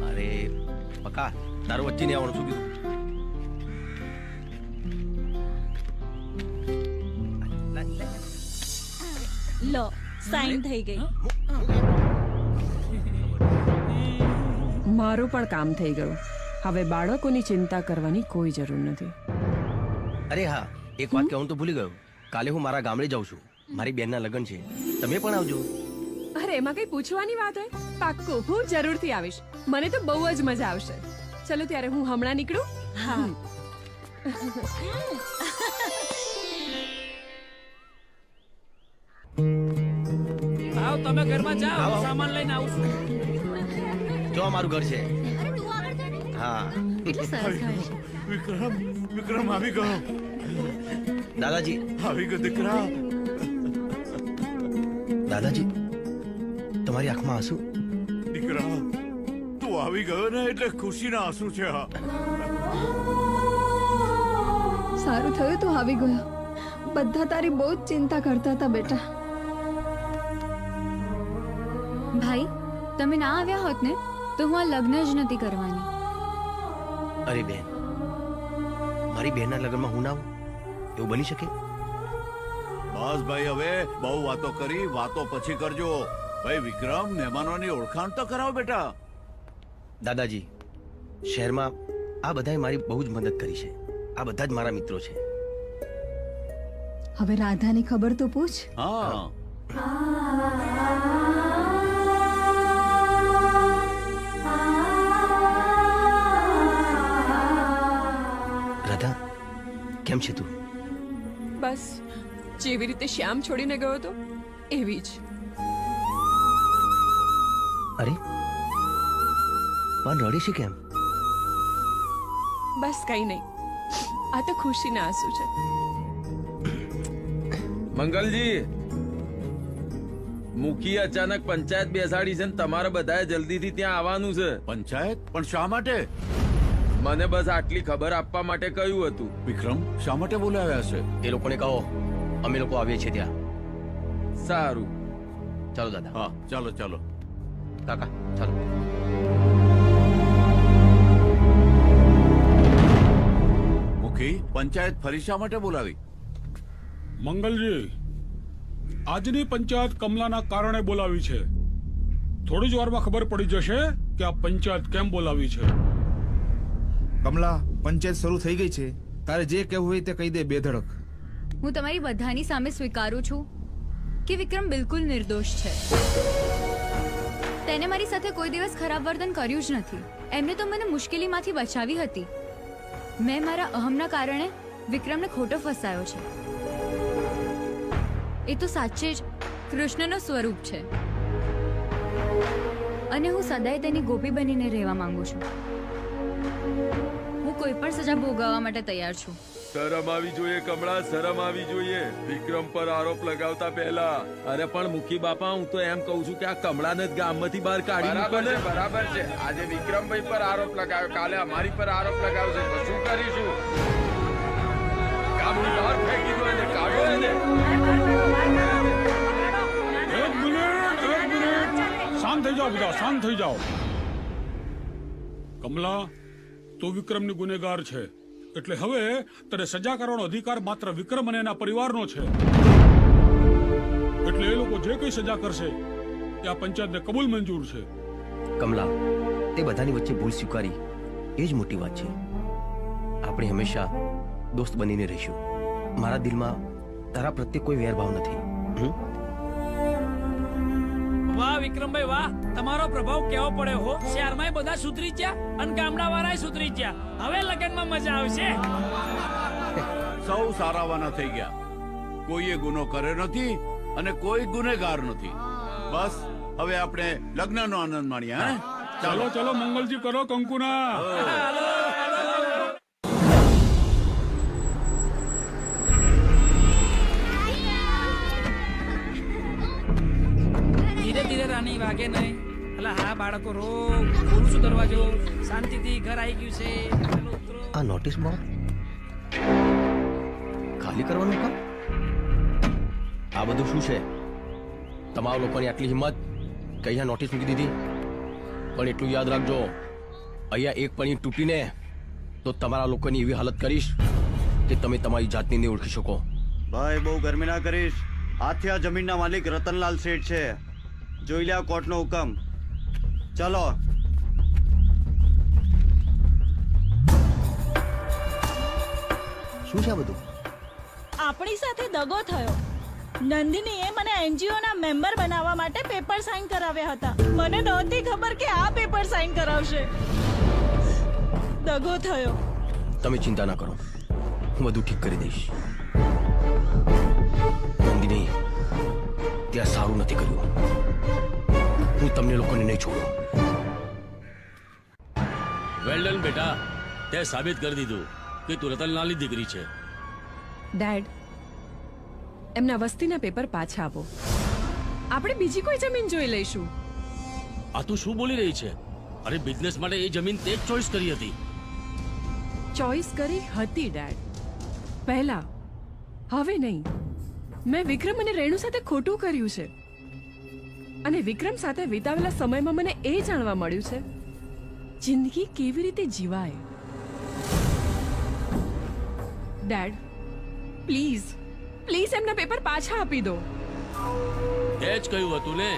અરે પકા, તારું વચ્ચે નહીં આવવાનું. શું કીધું? લો, સાઈન થઈ ગઈ. મારું પણ કામ થઈ ગયું. હવે બાળકોની ચિંતા કરવાની કોઈ જરૂર નથી. અરે હા, એક વાત કહેવાનું તો ભૂલી ગયો. કાલે હું મારા ગામડે જાઉં છું. મારી બેનના લગ્ન છે. તમે પણ આવજો. અરે એમાં કઈ પૂછવાની વાત હોય? પાક્કું, હું જરૂરથી આવીશ. મને તો બહુ જ મજા આવશે. ચલો ત્યારે હું હમણાં નીકળું. હા. આવ, તમે ઘરમાં જાઓ, સામાન લઈને આવું છું. જો અમારું ઘર છે. હા. વિક્રમ, વિક્રમ આવી ગયો. દાદાજી આવી ગયો દીકરા. દાદાજી, તમારી આંખમાં આંસુ? દીકરા, તું આવી ગયો ને એટલે ખુશીના આંસુ છે. સારું થયું તું આવી ગયો. બધા તારી બહુ જ ચિંતા કરતા હતા બેટા. ભાઈ, તમે ના આવ્યા હોત ને તો હું આ લગ્ન જ નથી કરવાની. અરે બેન, મારી બેનના લગ્નમાં હું ના આવું એવું બની શકે? બસ ભાઈ, હવે બહુ વાતો કરી. વાતો પછી કરજો. ભાઈ વિક્રમ, મહેમાનોની ઓળખાણ તો કરાવો બેટા. દાદાજી, શહેરમાં આ બધાએ મારી બહુ જ મદદ કરી છે. આ બધા જ મારા મિત્રો છે. હવે રાધાની ખબર તો પૂછ. હા. રાધા, કેમ છે તું? બસ જેવી રીતે શ્યામ છોડીને ગયો હતો એવી જ. અરે પણ રડે છે કેમ? બસ કઈ નહીં, આ તો ખુશીના આંસુ છે. મંગલજી, મુખી અચાનક પંચાયત બેસાડી છે ને તમારે બધાએ જલ્દીથી ત્યાં આવવાનું છે. પંચાયત? પણ શા માટે? મને બસ આટલી ખબર આપવા માટે કહ્યું હતું. વિક્રમ શા માટે બોલાવ્યા છે? એ લોકોને કહો અમે લોકો આવીએ છીએ ત્યાં. સારું, ચાલો દાદા. હા ચાલો ચાલો કાકા ચાલો. મુખી, પંચાયત ફરી શા માટે બોલાવી? મંગલજી, આજની પંચાયત કમલાના કારણે બોલાવી છે. થોડી જ વારમાં ખબર પડી જશે કે આ પંચાયત કેમ બોલાવી છે. કમલા, પંચાયત શરૂ થઈ ગઈ છે. તારે જે કહેવું હોય તે કહી દે બેધડક. હું તમારી બધાની સામે સ્વીકારું છું કે વિક્રમ બિલકુલ નિર્દોષ છે. તેને મારી સાથે કોઈ દિવસ ખરાબ વર્તન કર્યું જ નથી. એમને તો મને મુશ્કેલીમાંથી બચાવી હતી. મેં મારા અહમના કારણે વિક્રમને ખોટો ફસાયો છે. એ તો સાચે જ કૃષ્ણનો સ્વરૂપ છે અને હું સદાય તેની ગોપી બનીને રહેવા માંગુ છું. હું કોઈ પણ સજા ભોગવવા માટે તૈયાર છું. શરમ આવી જોઈએ કમળા, શરમ આવી જોઈએ વિક્રમ પર આરોપ લગાવતા પહેલા. અરે પણ મુખી બાપા, હું તો એમ કહું છું કે આ કમળાને જ ગામમાંથી બહાર કાઢી મૂકો ને. બરાબર છે. આજે વિક્રમભાઈ પર આરોપ લગાવ્યો, કાલે અમારી પર આરોપ લગાવશે તો શું કરીશું? ગામની બહાર ફેંકી દો એને, કાઢો એને. એક મિનિટ, શાંત થઈ જાઓ બધા, શાંત થઈ જાઓ. કમલા, તું વિક્રમની ગુનેગાર છે એટલે હવે તને સજા કરવાનો અધિકાર માત્ર વિક્રમ અને એના પરિવારનો છે. એટલે એ લોકો જે કઈ સજા કરશે એ આ પંચાયતને કબૂલ મંજૂર છે. કમલા, તે બધાની વચ્ચે ભૂલ સ્વીકારી એ જ મોટી વાત છે. આપણે હંમેશા દોસ્ત બનીને રહીશું. મારા દિલમાં તારા પ્રત્યે કોઈ વેરભાવ નથી. વાહ વિક્રમભાઈ વાહ, તમારો પ્રભાવ કેવો પડ્યો હો. શહેરમાં બધા સુધરી ગયા અને ગામડા વાળા સુધરી ગયા. હવે લગનમાં મજા આવશે. સૌ સારાવાના થઈ ગયા. કોઈએ ગુનો કર્યો નથી અને કોઈ ગુનેગાર નથી. બસ હવે આપણે લગ્નનો આનંદ માણીએ. હા, ચાલો ચાલો મંગલજી કરો કંકુના. ધીરે ધીરે રાની, વાગે નહીં. અલા હા બાળકો, રો ખોલું છું દરવાજો. શાંતિથી ઘર આવી ગયું છે. આ નોટિસ બોર્ડ ખાલી કરવાનું કામ? આ બધું શું છે? તમારા લોકોની આટલી હિંમત કે અહીંયા નોટિસ મૂકી દીધી? પણ એટલું યાદ રાખજો, અહીંયા એક પણી તૂટીને તો તમારા લોકોની એવી હાલત કરીશ કે તમે તમારી જાતને નહીં ઓળખી શકો. ભાઈ બહુ ગરમી ના કરીશ. આથી આ જમીનના માલિક રતનલાલ શેઠ છે. જોઈ લે કોર્ટનો હુકમ. ચલો. શું છે આ બધું? આપણી સાથે દગો થયો. નંદિનીએ મને એનજીઓ ના મેમ્બર બનાવવા માટે પેપર સાઇન કરાવ્યા હતા. મને નહોતી ખબર કે આ પેપર સાઇન કરાવશે. દગો થયો. તમે ચિંતા ના કરો, હું બધું ઠીક કરી દઈશ. નંદિની, ત્યાં સારું નથી કર્યું. હું તમને લોકોને નહીં છોડું. વેલ ડન બેટા, તે સાબિત કરી દીધું કે તું રતનલાલની દીકરી છે. ડેડ, એમના વસ્તીના પેપર પાછા આપો. આપણે બીજી કોઈ જમીન જોઈ લઈશું. આ તું શું બોલી રહી છે? અરે બિઝનેસ માટે એ જમીન તે જ ચોઈસ કરી હતી. ચોઈસ કરી હતી ડેડ, પહેલા. હવે નહીં. મેં વિક્રમ અને રેણુ સાથે ખોટું કર્યું છે અને વિક્રમ સાથે વિતાવેલા સમયમાં મને એ જાણવા મળ્યું છે જિંદગી કેવી રીતે જીવાય. ડેડ, પ્લીઝ પ્લીઝ એમના પેપર પાછા આપી દો. તે જ કહ્યું હતું ને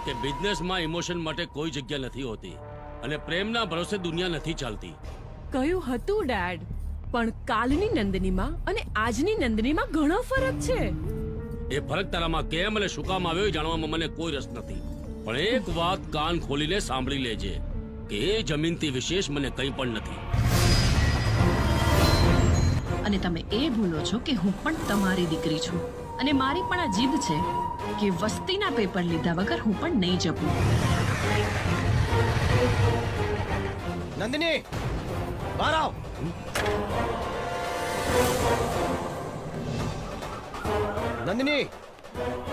કે બિઝનેસમાં ઇમોશન માટે કોઈ જગ્યા નથી હોતી અને પ્રેમના ભરોસે દુનિયા નથી ચાલતી. કહ્યું હતું ડેડ, પણ કાલની નંદનીમાં અને આજની નંદનીમાં ઘણો ફરક છે. એ ફરક તારામાં કેમ અને શું કામ આવ્યો એ જાણવામાં મને કોઈ રસ નથી. પણ એક વાત કાન ખોલીને સાંભળી લેજે કે એ જમીનથી વિશેષ મને કંઈ પણ નથી. અને તમે એ ભૂલો છો કે હું પણ તમારી દીકરી છું અને મારી પણ આ જીદ છે કે વસ્તીના પેપર લીધા વગર હું પણ નહીં જપું. નંદિની, બહાર આવ. નંદિની,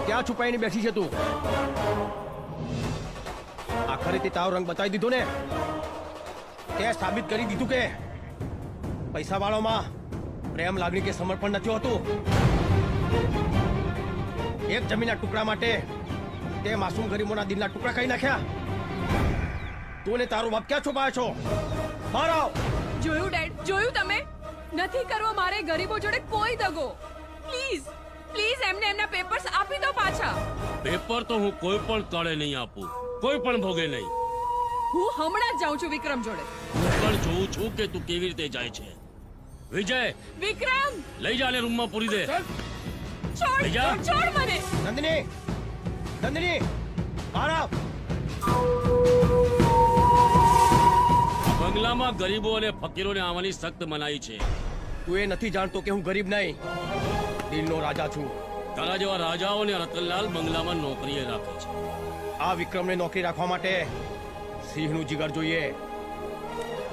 ક્યાં છુપાઈને બેઠી છે તું? આખરે તે તારો રંગ બતાવી દીધો ને. તે સાબિત કરી દીધું કે પૈસા વાળોમાં પ્રેમ, લાગણી કે સમર્પણ નથી હોતું. એક જમીનના ટુકડા માટે તે માસૂમ ગરીબોના દિલના ટુકડા કરી નાખ્યા. તું ને તારો બાપ ક્યાં છુપાયો છો? બહાર આવ. જોયું ડેડ, જોયું તમે? નથી કરવો મારે ગરીબો જોડે કોઈ દગો. પ્લીઝ પ્લીઝ એમને એમના પેપર્સ આપી દો પાછા. પેપર તો હું કોઈ પણ તળે નહીં આપું, કોઈ પણ ભોગે નહીં. હું હમણાં જ જાઉં છું વિક્રમ જોડે. હું પણ જોઉં છું કે તું કેવી રીતે જાય છે. વિજય, વિક્રમ લઈ જા ને રૂમમાં પૂરી દે. છોડ લઈ જા. છોડ મને. નંદિની, નંદિની, બહાર આવ. બંગલામાં ગરીબો અને ફકીરોને આવવાની સખ્ત મનાઈ છે. તું એ નથી જાણતો કે હું ગરીબ નહીં, દિલનો રાજા છું. તારા જેવા રાજાઓને રતનલાલ બંગલામાં નોકરીએ રાખે છે. આ વિક્રમને નોકરી રાખવા માટે સિંહનું જીગર જોઈએ,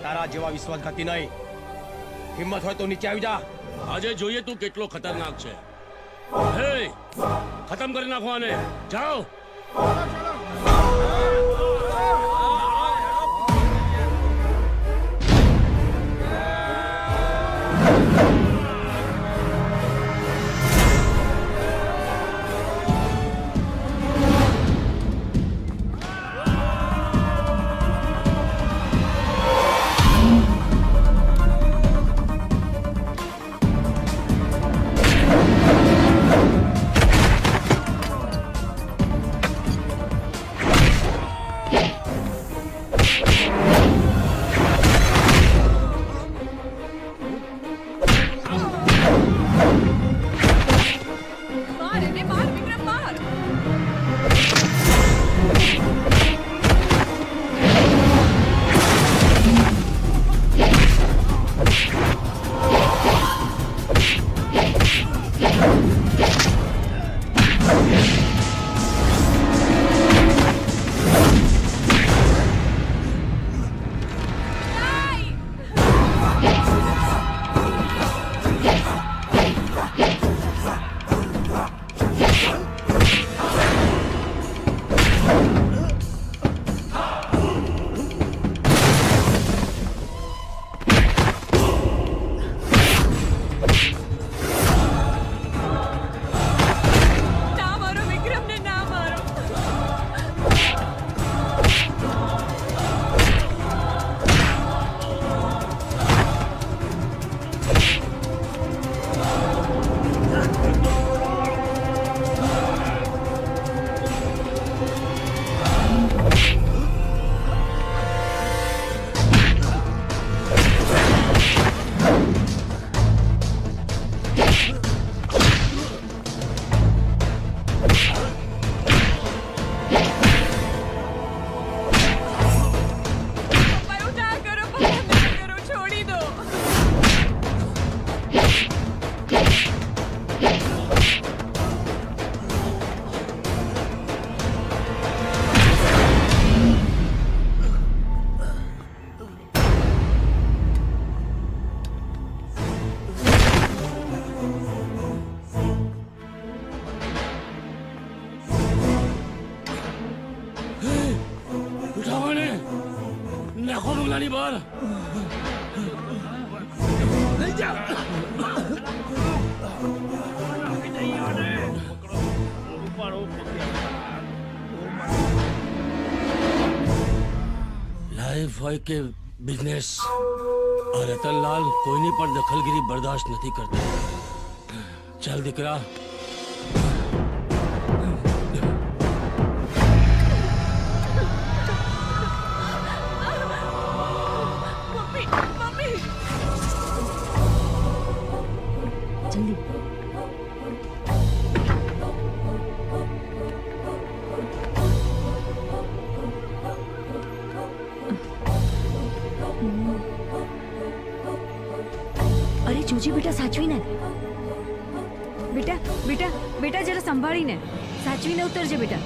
તારા જેવા વિશ્વાસઘાતી નહીં. હિંમત હોય તો નીચે આવી જા. આજે જોઈએ તું કેટલો ખતરનાક છે. હે, ખતમ કરી નાખો આને. જાઓ. નાખો બંગલાની બહાર. લઈ જા. લાઈફ હોય કે બિઝનેસ, આ રતનલાલ કોઈની પણ દખલગીરી બરદાસ્ત નથી કરતા. ચાલ દીકરા. અરે જોજી બેટા, સાચવીને. બેટા બેટા બેટા જરા સંભાળીને, સાચવીને ઉતરજે બેટા.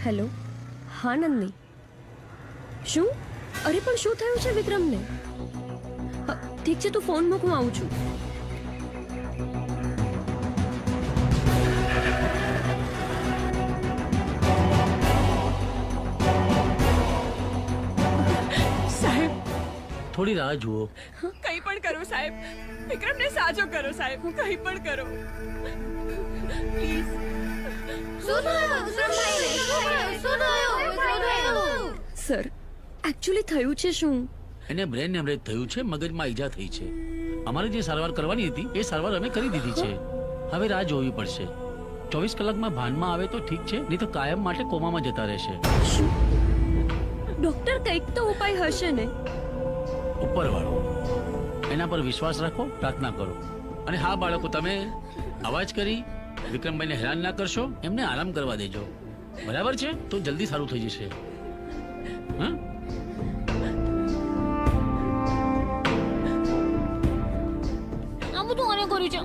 હેલો, હા નંદની. શું? અરે પણ શું થયું છે વિક્રમને? ઠીક છે, તું ફોન મૂક, હું આવું છું. સાહેબ, થોડી રાહ જુઓ. કંઈ પણ કરો સાહેબ, વિક્રમને સાજો કરો સાહેબ, કંઈ પણ કરો પ્લીઝ. સર, એકચ્યુઅલી થયું છે શું? એને બ્રેન હેમરેજ થયું છે, મગજમાં ઈજા થઈ છે. અમારે જે સારવાર કરવાની હતી એ સારવાર અમે કરી દીધી છે. હવે રાહ જોવી પડશે. 24 કલાકમાં ભાનમાં આવે તો ઠીક છે, નહીં તો કાયમ માટે કોમામાં જતા રહેશે. ડોક્ટર, કંઈક તો ઉપાય હશે ને? ઉપરવાળો, એના પર વિશ્વાસ રાખો, પ્રાર્થના કરો. અને હા બાળકો, તમે અવાજ કરી વિક્રમભાઈને હેરાન ના કરશો, એમને આરામ કરવા દેજો. બરાબર છે? તો જલ્દી સારું થઈ જશે. હા, આ બધું આને કર્યું છે.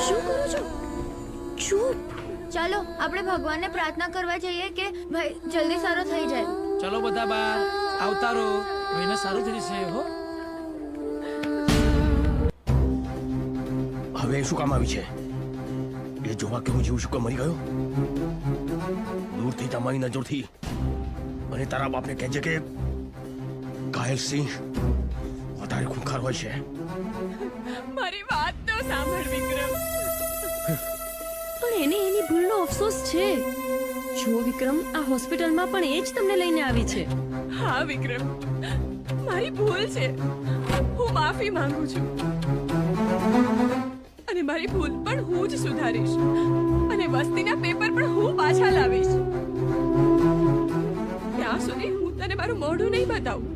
શું કરો છો? ચૂપ. ચાલો આપણે ભગવાનને પ્રાર્થના કરવા જઈએ કે ભાઈ જલ્દી સારો થઈ જાય. ચલો બધા બહાર આવતારો, એને સારું થઈ જશે. હો, હવે શું કામ આવી છે? એ જોવા કે હું જીવ છું કે મરી ગયો? દૂરથી તમારી નજરથી અને તારા બાપને કહેજે કે ઘાયલ સિંહ વધારે ખૂંખાર હોય છે. મારી વાત તો સાંભળ વિક્રમ. પણ એને એની ભૂલનો અફસોસ છે. જો વિક્રમ, આ હોસ્પિટલમાં પણ એ જ તમને લઈને આવી છે. હા વિક્રમ, મારી ભૂલ છે. હું માફી માંગુ છું અને મારી ભૂલ પણ હું જ સુધારીશ અને વસ્તીના પેપર પણ હું પાછા લાવીશ. ત્યાં સુધી હું તને મારું મોઢું નહીં બતાવું.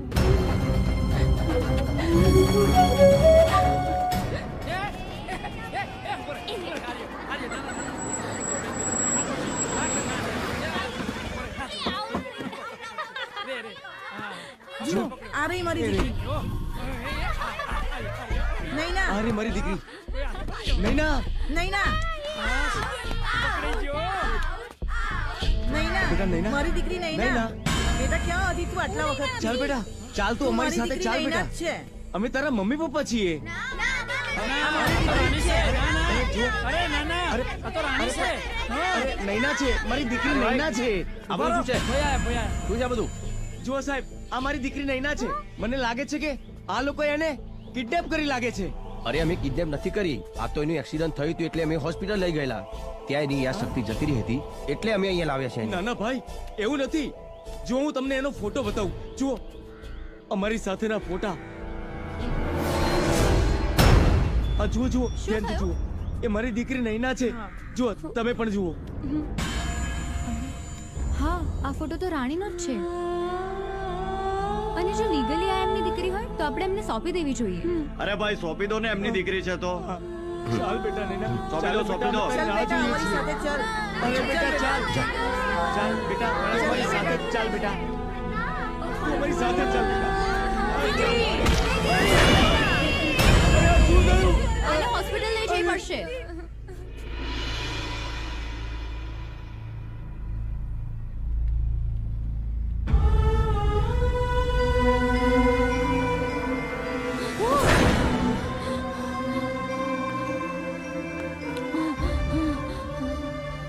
જો આ રહી મારી દીકરી. નૈના, અરે મારી દીકરી નૈના. નૈના, બેટા, નૈના. મારી દીકરી નૈના. બેટા ક્યાં હતી તું આટલા વખત? ચાલ બેટા, ચાલ તું અમારી સાથે ચાલ બેટા. છે અમે તારા મમ્મી પપ્પા છીએ. નૈના છે, મારી દીકરી નૈના છે. આ બધું છે. શું છે બધું? જુઓ સાહેબ, આ મારી દીકરી નૈના છે. મને લાગે છે કે આ લોકો એને કિડનેપ કરી લાગે છે. અરે અમે કિડનેપ નથી કરી. આ તો એનું એક્સિડન્ટ થયું હતું એટલે અમે હોસ્પિટલ લઈ ગયેલા. ત્યાં એની યાદશક્તિ જતી રહી હતી એટલે અમે અહીંયા લાવ્યા છે. ના ના ભાઈ, એવું નથી. જો હું તમને એનો ફોટો બતાવું. જુઓ, અમારી સાથેના ફોટા. આ જુઓ જુઓ, ધ્યાનથી જુઓ. એ મારી દીકરી નૈના છે. જુઓ, તમે પણ જુઓ. હા, આ ફોટો તો રાણીનો જ છે. અને જો લીગલી આ એમની દીકરી હોય તો આપણે એમને સોંપી દેવી જોઈએ. અરે ભાઈ, સોંપી દો ને એમની દીકરી છે તો. ચાલ બેટા નૈના, સોંપી દો, સોંપી દો. ચાલ બેટા, અમારી સાથે ચાલ. અરે બેટા ચાલ. ચાલ બેટા, અમારી સાથે ચાલ બેટા. તું અમારી સાથે ચાલ બેટા. આને હોસ્પિટલ લઈ જવી પડશે.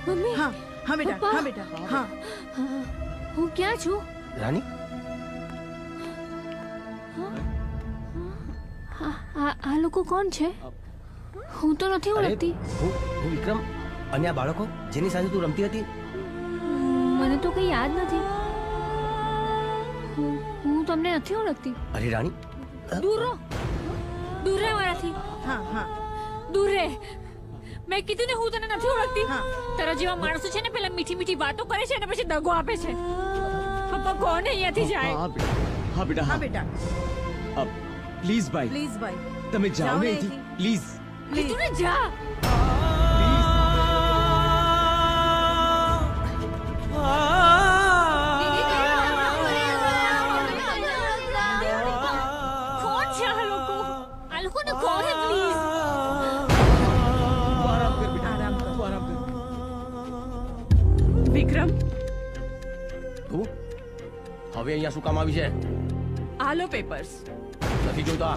મમ્મી. હા બેટા, હા બેટા, હા. હું ક્યાં છું? રાણી, આ લોકો કોણ છે? હું તો નથી ઓળખતી. હું વિક્રમ. અને આ બાળકો જેની સાથે તું રમતી હતી? મને તો કઈ યાદ નથી. હું તમને નથી ઓળખતી. અરે રાણી, દૂર રહો, દૂર રહે મારાથી. હા હા, દૂર રહે. મેં કીધું ને હું તને નથી ઓળખતી. તારા જેવા માણસો છે ને પેલા મીઠી મીઠી વાતો કરે છે અને પછી દગો આપે છે. પપ્પા કોણ અહીંયાથી જાય? હા બેટા, હા બેટા. પ્લીઝ ભાઈ, પ્લીઝ ભાઈ, તમે જાઓ ને અહીંથી. પ્લીઝ કીધું ને જા. કોણ છે આ લોકો? આ લોકોને કોણ હે? પ્લીઝ આરામ કર. વિક્રમ તું હવે અહીંયા શું કામ આવી છે? આલો પેપર્સ. નથી જોતા.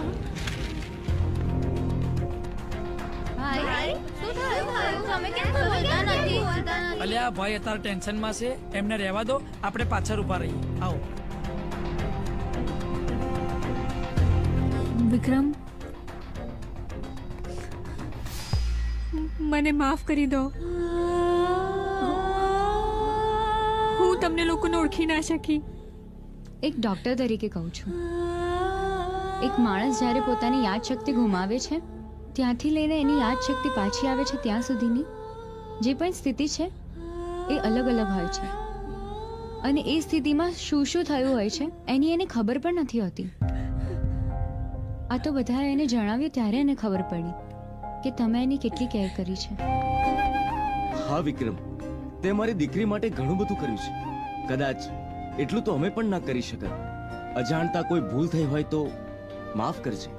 અલ્યા ભાઈ અત્યારે ટેન્શન માં છે, એમને રહેવા દો, આપણે પાછળ ઉભા રહીએ. આવો. વિક્રમ, મને માફ કરી દો. હું તમને લોકોને ઓળખી ના શકી. એક ડોક્ટર તરીકે કહું છું, એક માણસ જ્યારે પોતાની યાદશક્તિ ગુમાવે છે ત્યાંથી લઈને એની યાદશક્તિ પાછી આવે છે ત્યાં સુધીની જે પણ સ્થિતિ છે એ અલગ અલગ હોય છે, અને એ સ્થિતિમાં શું શું થયું હોય છે એની એને ખબર પણ નથી હોતી. આ તો બધાએ એને જણાવ્યું ત્યારે એને ખબર પડી કે તમે એની કેટલી કેર કરી છે. હા વિક્રમ, તે મારી દીકરી માટે ઘણું બધું કર્યું છે. કદાચ એટલું તો અમે પણ ના કરી શકત. અજાણતા કોઈ ભૂલ થઈ હોય તો માફ કરજે.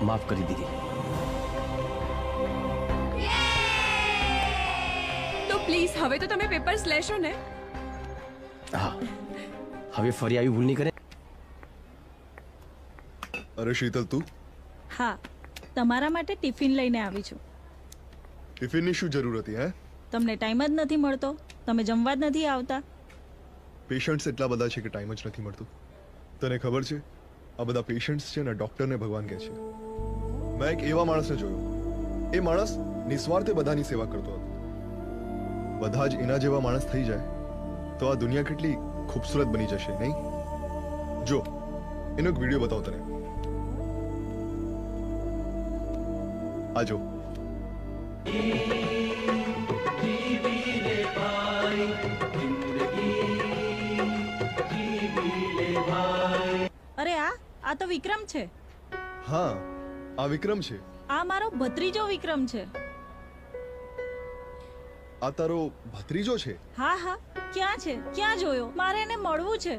માફ કરી દીધી. તો પ્લીઝ હવે તો તમે પેપર્સ લેશો ને? હા, હવે ફરી આવી ભૂલ નહીં કરે. અરે શીતલ, તું? હા, તમારા માટે ટિફિન લઈને આવી છું. ટિફિનની શું જરૂર હતી? હે, તમને ટાઈમ જ નથી મળતો, તમે જમવા જ નથી આવતા. પેશન્ટ્સ એટલા બધા છે કે ટાઈમ જ નથી મળતું. તને ખબર છે, આ બધા પેશન્ટ્સ છે ને ડોક્ટરને ભગવાન કહે છે. મેં એક એવા માણસને જોયો, એ માણસ નિસ્વાર્થે બધાની સેવા કરતો હતો. બધા જ એના જેવા માણસ થઈ જાય તો આ દુનિયા કેટલી ખૂબસૂરત બની જશે, નહીં? જો, એનો એક વિડીયો બતાવો તને. આ જો. અરે આ તો વિક્રમ છે. હા, આ વિક્રમ છે. આ મારો ભત્રીજો વિક્રમ છે. આ તારો ભત્રીજો છે? હા હા, ક્યાં છે? ક્યાં જોયો? મારે એને મળવું છે.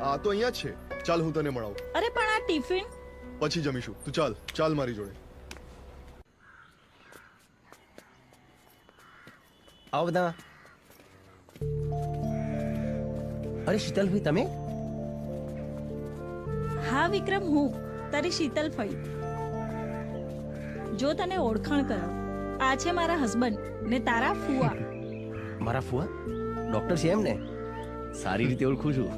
આ તો અહીંયા જ છે. ચાલ, હું તને મળાવું. અરે પણ આ ટિફિન પછી જમીશું. તું ચાલ ચાલ મારી જોડે. આવો બધા. અરે શીતલભાઈ, તમે? હા વિક્રમ, હું તારી શીતલ ફઈ. જો તને ઓળખાણ કરાવ, આ છે મારા હસબન્ડ ને તારા ફુવા. મારા ફુવા ડોક્ટર છે એમ ને? સારી રીતે ઓળખું છું.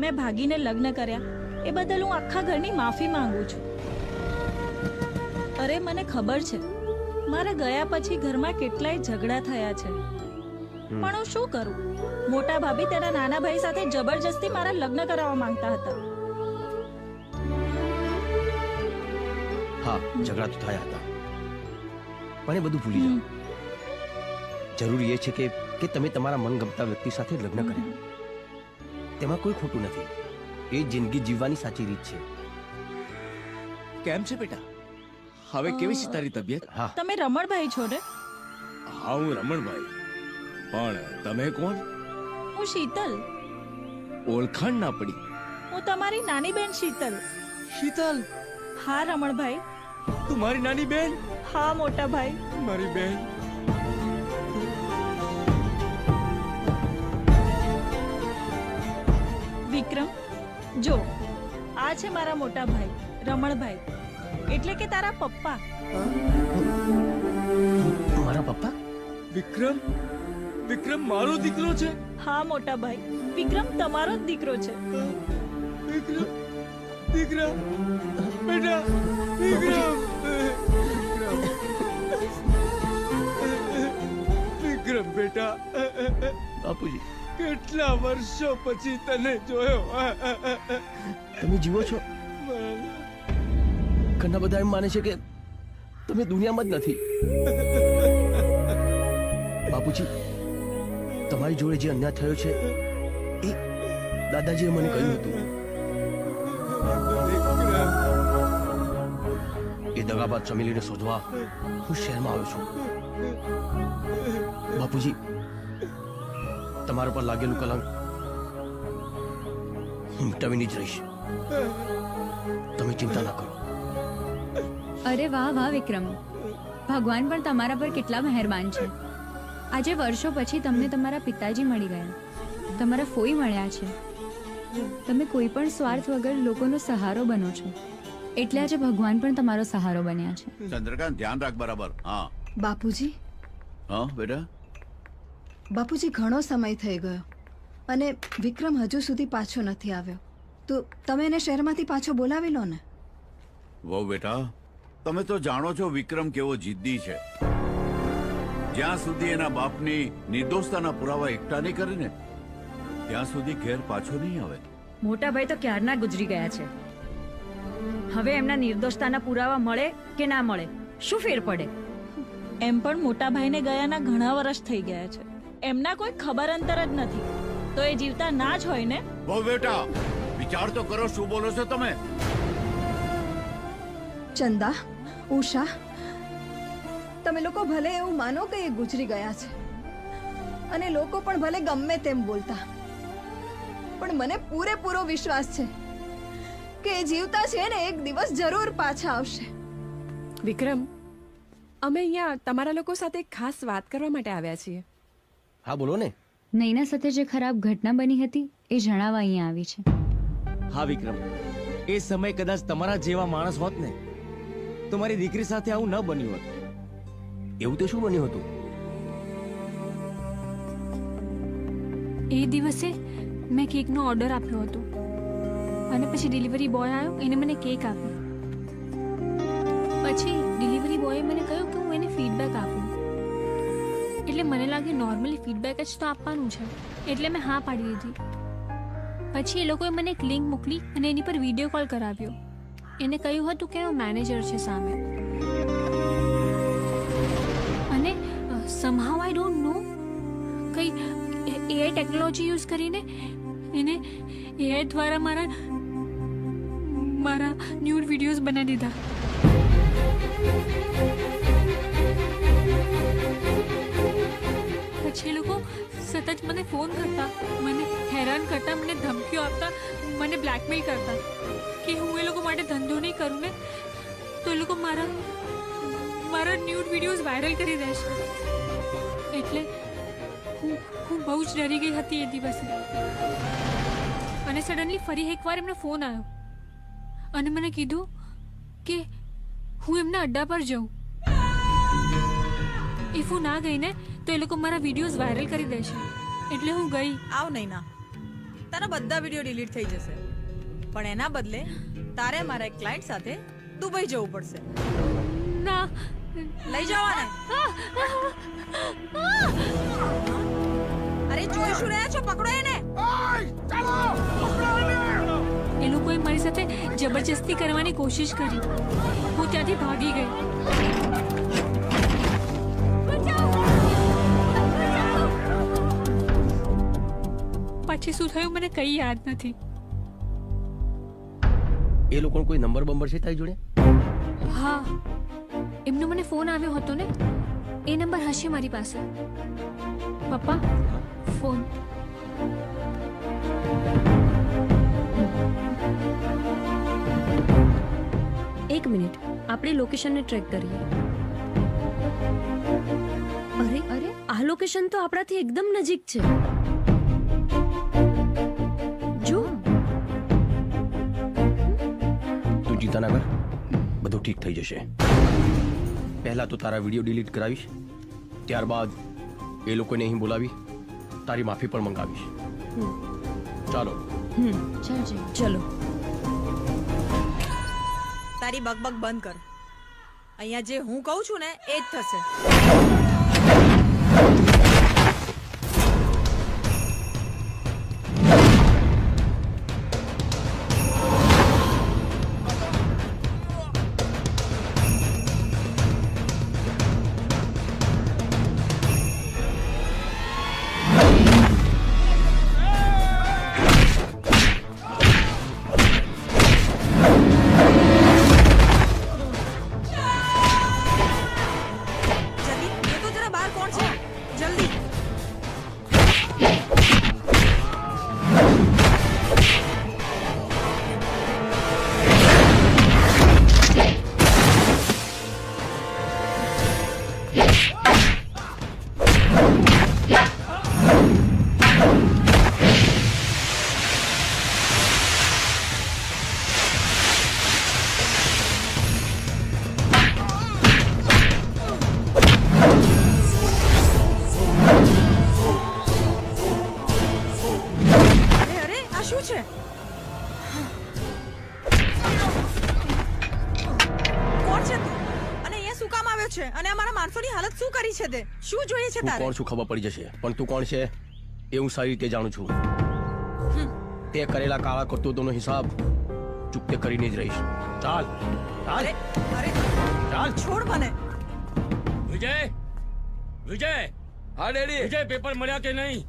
મેં ભાગીને લગ્ન કર્યા એ બદલ હું આખા ઘરની માફી માંગુ છું. અરે મને ખબર છે, મારા ગયા પછી ઘરમાં કેટલાય ઝઘડા થયા છે, પણ હું શું કરું? મોટા ભાભી તેના નાના ભાઈ સાથે જબરજસ્તી મારા લગ્ન કરાવવા માંગતા હતા. હા, ઝઘડા તો થયા હતા, પણ એ બધું ભૂલી જાઓ. જરૂરી એ છે કે તમે તમારા મનગમતા વ્યક્તિ સાથે લગ્ન કર્યા. તેમાં કોઈ ખોટું નથી. એ જિંદગી જીવવાની સાચી રીત છે. કેમ છે બેટા? હવે કેવી છે તારી તબિયત? હા, તમે રમણભાઈ છો ને? હા, હું રમણભાઈ. પણ તમે કોણ? હું શીતલ. ઓળખાણ ના પડી. હું તમારી નાની બેન શીતલ. શીતલ? હા રમણભાઈ. તું મારી નાની બેન? હા મોટા ભાઈ. મારી બેન. વિક્રમ, જો આ છે મારા મોટા ભાઈ રમણભાઈ, એટલે કે તારા પપ્પા. મારા પપ્પા? વિક્રમ? વિક્રમ મારો દીકરો છે? હા મોટા ભાઈ, વિક્રમ તમારો જ દીકરો છે. વિક્રમ, દીકરા, બેટા, વિક્રમ, વિક્રમ બેટા. બાપુજી, કેટલા વર્ષો પછી તને જોયો. તમે જીવો છો? ઘણા બધા એમ માને છે કે તમે દુનિયામાં જ નથી. બાપુજી, તમારી જોડે જે અન્યાય થયો છે એ દાદાજીએ મને કહ્યું હતું. એ દગાબાદ ચમેલીને શોધવા હું શહેરમાં આવ્યો છું. બાપુજી, તમારા પર લાગેલું કલંક હું મિટાવીને જ રહીશ. તમે ચિંતા ના કરો. અરે વાહ વાહ વિક્રમ, ભગવાન પણ તમારા પર કેટલા મહેરબાન છે. આજે વર્ષો પછી તમને તમારા પિતાજી મળી ગયા, તમારા ફોઈ મળ્યા છે. તમે કોઈ પણ સ્વાર્થ વગર લોકોનો સહારો બનો છો, એટલે આજે ભગવાન પણ તમારો સહારો બન્યા છે. ચંદ્રકાંત ધ્યાન રાખ બરાબર. હા બાપુજી. હા બેટા. બાપુજી ઘણો સમય થઈ ગયો અને વિક્રમ હજુ સુધી પાછો નથી આવ્યો, તો તમે એને શહેરમાંથી પાછો બોલાવી લો ને. વહુ બેટા, તમે તો જાણો છો વિક્રમ કેવો જિદ્દી છે. જ્યાં સુધી એના બાપની નિર્દોષતાના પુરાવા એકઠા નહીં કરે ને ત્યાં સુધી ઘેર પાછો નહીં આવે. મોટા ભાઈ તો ક્યારના ગુજરી ગયા છે. હવે એમના નિર્દોષતાના પુરાવા મળે કે ના મળે શું ફેર પડે? એમ પણ મોટા ભાઈને ગયાના ઘણા વર્ષ થઈ ગયા છે, એમના કોઈ ખબર અંતર જ નથી, તો એ જીવતા ના જ હોય ને. બહુ બેટા વિચાર તો કરો, શું બોલો છો તમે? ચંદા, ઉષા, તમે લોકો ભલે એવું માનો કે એ ગુજરી ગયા છે અને લોકો પણ ભલે ગમે તેમ બોલતા, પણ મને પૂરેપૂરો વિશ્વાસ છે કે એ જીવતા છે ને એક દિવસ જરૂર પાછા આવશે. વિક્રમ, અમે અહીંયા તમારા લોકો સાથે એક ખાસ વાત કરવા માટે આવ્યા છીએ. હા બોલો ને. નૈના સાથે જે ખરાબ ઘટના બની હતી એ જણાવવા અહીંયા આવી છે. હા વિક્રમ, એ સમય કદાચ તમારા જેવા માણસ હોત ને તો મારી દીકરી સાથે આવું ન બન્યું હોત. એવું તો શું બન્યું હતું? એ દિવસે મેં કેકનો ઓર્ડર આપ્યો હતો અને પછી ડિલિવરી બોય આવ્યો, એને મને કેક આપી. પછી ડિલિવરી બોયે મને કહ્યું કે હું એને ફીડબેક આપું, એટલે મને લાગે નોર્મલી ફીડબેક જ તો આપવાનું છે, એટલે મેં હા પાડી દીધી. પછી એ લોકોએ મને એક લિંક મોકલી અને એની પર વિડીયો કોલ કરાવ્યો. એને કહ્યું હતું કે એનો મેનેજર છે સામે, અને સમહાઉ આઈ ડોન્ટ નો કઈ એઆઈ ટેકનોલોજી યુઝ કરીને એને એઆઈ દ્વારા મારા ન્યૂડ વિડીયોઝ બનાવી દીધા. પછી એ લોકો સતત મને ફોન કરતા, મને હેરાન કરતા, મને ધમકીઓ આપતા, મને બ્લેકમેલ કરતા કે હું એ લોકો માટે ધંધો નહીં કરું ને તો એ લોકો મારા ન્યૂડ વિડીયોઝ વાયરલ કરી દેશે. એટલે હું બહુ જ ડરી ગઈ હતી એ દિવસે. અને સડનલી ફરી એકવાર એમનો ફોન આવ્યો અને મને કીધું કે હું એમના અડ્ડા પર જાઉં. ઇફ હું ના ગઈ ને તો એ લોકો મારા વિડીયોઝ વાયરલ કરી દેશે, એટલે હું ગઈ. આવ નહીં ના, તારા બધા વિડીયો ડિલીટ થઈ જશે, પણ એના બદલે તારે મારા એક ક્લાયન્ટ સાથે દુબઈ જવું પડશે. ના, લઈ જવાને. અરે જોઈ શું રહ્યા છો? પકડો એને. એ લોકોએ મારી સાથે જબરજસ્તી કરવાની કોશિશ કરી. હું ત્યાંથી ભાગી ગઈ. પછી શું થયું મને કઈ યાદ નથી. એ લોકોનો કોઈ નંબર બંબર છે તારી જોડે? હા, એમનો મને ફોન આવ્યો હતો ને, એ નંબર હશે મારી પાસે. પપ્પા, ફોન. એક મિનિટ, આપણે લોકેશનને ટ્રેક કરીએ. અરે અરે, આ લોકેશન તો આપણાથી એકદમ નજીક છે. જો તું ચિંતા ના કર, બધું ઠીક થઈ જશે. પહેલા તો તારા વિડીયો ડિલીટ કરાવીશ, ત્યારબાદ એ લોકોને અહીં બોલાવી તારી માફી પણ મંગાવીશ. ચાલો. ચલો. તારી બકબક બંધ કર. અહીંયા જે હું કહું છું ને એ જ થશે. અરે આ શું છે? કોણ છે તું? અને અહીંયા શું કામ આવ્યો છે? અને અમારા માણસોની હાલત શું કરી છે તે? શું જોઈએ છે તું તારે? કોણ શું ખબર પડી જશે, પણ તું કોણ છે એ હું સારી રીતે જાણું છું. તે કરેલા કાળા કરતૂતોનો હિસાબ ચૂકતે કરીને જ રહીશ. ચાલ ચાલ ચાલ છોડ મને. વિજય વિજય હા ડેડી. વિજય પેપર મળ્યા કે નહીં?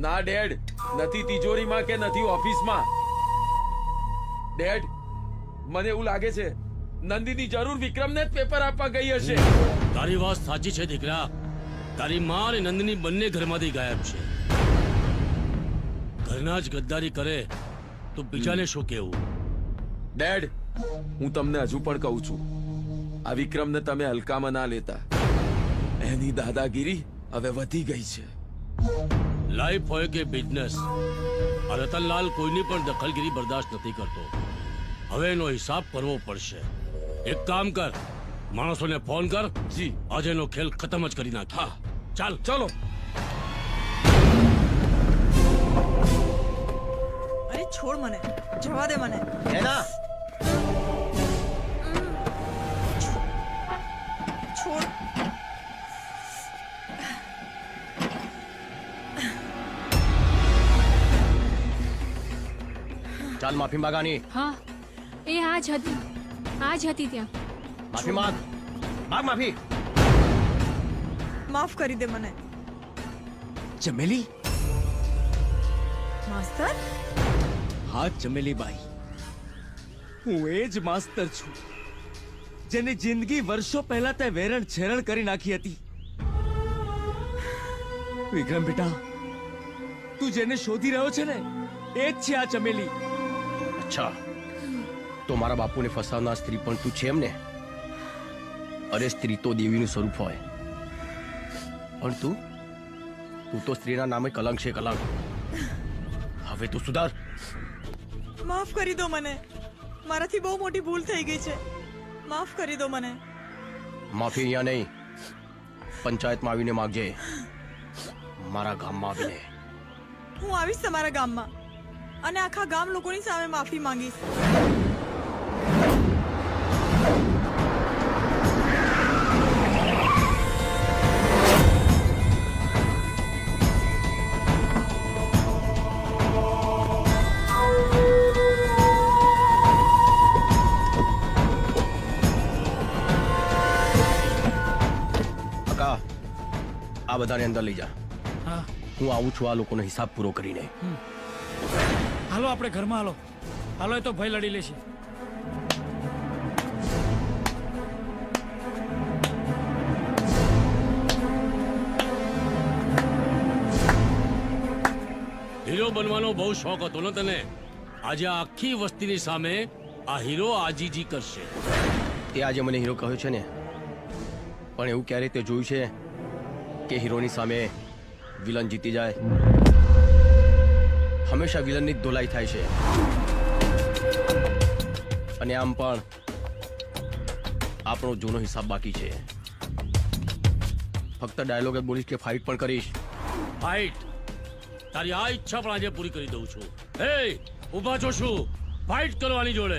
ના ડેડ, નથી તિજોરીમાં કે નથી ઓફિસમાં. ડેડ, મને એવું લાગે છે નંદિની જરૂર વિક્રમને જ પેપર આપવા ગઈ હશે. તારી વાત સાચી છે દીકરા. તારી માં અને નંદિની બંને ઘરમાંથી ગાયબ છે. ઘરના જ ગદ્દારી કરે તો બીજાને શું કેવું? ડેડ, હું તમને હજુ પણ કહું છું, આ વિક્રમને તમે હલકામાં ના લેતા. એની દાદાગીરી હવે વધી ગઈ છે. લાઈફ હોય કે બિઝનેસ, આ રતનલાલ કોઈની પણ દખલગીરી બરદાસ્ત નથી કરતો. હવે એનો હિસાબ કરવો પડશે. એક કામ કર, માણસોને ફોન કર. જી, આજે એનો ખેલ ખતમ જ કરી નાખ. હા ચાલ ચલો. અરે છોડ મને, જવા દે મને. એના છોડ. ચાલ માફી માંગાની. હા એ આ જ હતી, આ જ હતી ત્યાં. માફી માંગ, માંગ માફી. માફ કરી દે મને. ચમેલી. માસ્તર. હા ચમેલીબાઈ, હું એ જ માસ્તર છું જેની જિંદગી વર્ષો પહેલા તે વેરણ છેરણ કરી નાખી હતી. વિક્રમ બેટા, તું જેને શોધી રહ્યો છે ને એ જ છે આ ચમેલી. અચ્છા, તો મારા બાપુને ફસાવનાર સ્ત્રી પણ તું છે એમ ને? અરે સ્ત્રી તો દેવીનું સ્વરૂપ હોય, પણ તું તો સ્ત્રીના નામે કલંક છે, કલંક. હવે તું સુધાર. માફ કરી દો મને, મારાથી બહુ મોટી ભૂલ થઈ ગઈ છે. માફ કરી દો મને. માફી અહીંયા નહીં, પંચાયતમાં આવીને માગજે. મારા ગામમાં આવીને. હું આવીશ તમારા ગામમાં અને આખા ગામ લોકોની સામે માફી માંગીશ. આ બધાને અંદર લઈ જા. હું આવું છું આ લોકોનો હિસાબ પૂરો કરીને. હાલો આપણે ઘરમાં હાલો. હાલો, એ તો ભાઈ લડી લેશે. હીરો બનવાનો બહુ શોખ હતો ને તને? આજે આખી વસ્તીની સામે આ હીરો આજીજી કરશે. તે આજે મને હીરો કહ્યો છે ને, પણ એવું ક્યારે તે જોયું છે કે હીરોની સામે વિલન જીતી જાય? હંમેશા વિલનની જ ધોલાઈ થાય છે. અને આમ પણ આપણો જૂનો હિસાબ બાકી છે. ફક્ત ડાયલોગ જ બોલીશ કે ફાઇટ પણ કરીશ? ફાઇટ? તારી આ ઈચ્છા પણ આજે પૂરી કરી દઉં છું. હે, ઊભા છો શું? ફાઇટ કરવાની જોડે.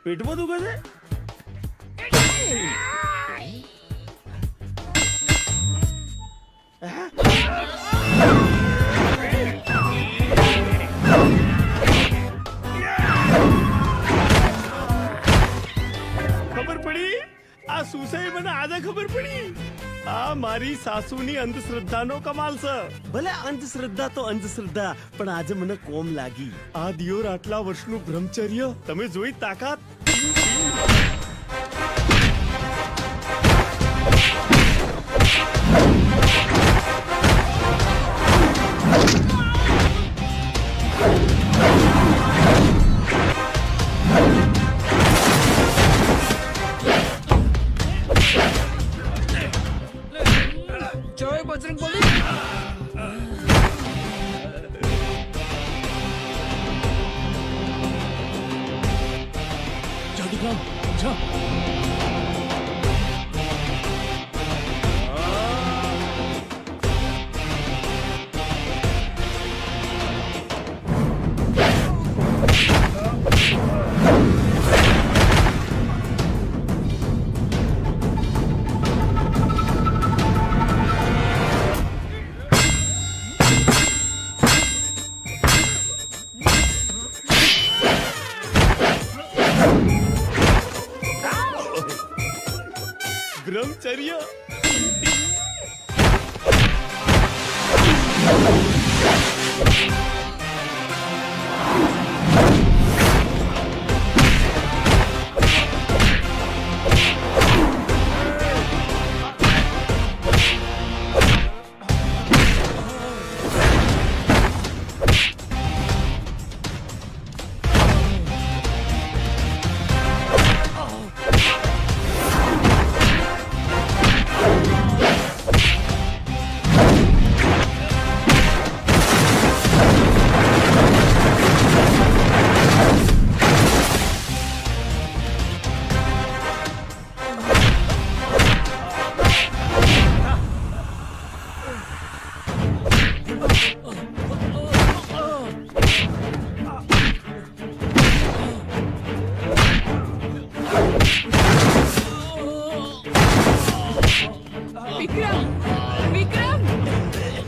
પેટમાં દુખે છે? ખબર પડી? આ શું છે એ મને આજે ખબર પડી. આ મારી સાસુની અંધશ્રદ્ધાનો કમાલ છે. ભલે અંધશ્રદ્ધા તો અંધશ્રદ્ધા, પણ આજે મને કોમ લાગી. આ દિયોર આટલા વર્ષનું બ્રહ્મચર્ય, તમે જોઈ તાકાત. જય બજરંગબલી. જાદુગ્રામ જા. બ્રહ્મચર્ય. વિક્રમ વિક્રમ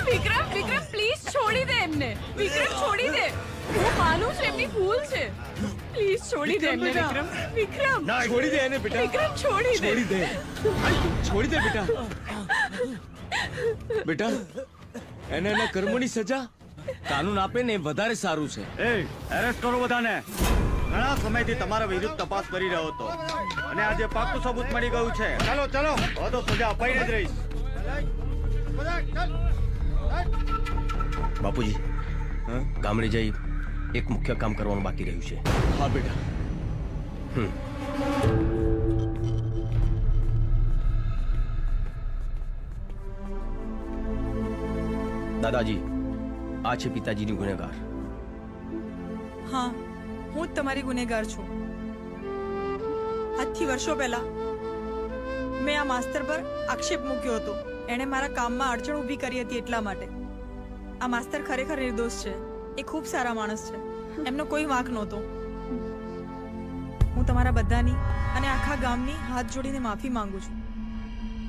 વિક્રમ વિક્રમ પ્લીઝ છોડી દે એમને. વિક્રમ છોડી દે. હું માનું છું એમની ભૂલ છે. પ્લીઝ છોડી દે એમને વિક્રમ. વિક્રમ છોડી દે એને બેટા. વિક્રમ છોડી દે. છોડી દે. છોડી દે બેટા. બેટા એને એના કર્મોની સજા કાનૂન આપે ને એ વધારે સારું છે. એરેસ્ટ કરો બધાને. ઘણા સમયથી તમારા વિરુદ્ધ તપાસ કરી રહ્યો હતો અને આજે પાક્કું સબૂત મળી ગયું છે. ચાલો ચાલો, હવે તો સજા અપાઈને જ રહીશ. બાપુજી, ગામડે જઈ એક મુખ્ય કામ કરવાનું બાકી રહ્યું છે. હા બેટા. દાદાજી, આ છે પિતાજીની ગુનેગાર. હા, હું જ તમારી ગુનેગાર છું. આજથી વર્ષો પહેલા મેં આ માસ્તર પર આક્ષેપ મૂક્યો હતો. એણે મારા કામમાં અડચણ ઊભી કરી હતી એટલા માટે. આ માસ્તર ખરેખર નિર્દોષ છે. એ ખૂબ સારા માણસ છે. એમનો કોઈ વાંક નહોતો. હું તમારા બધાની અને આખા ગામની હાથ જોડીને માફી માંગુ છું.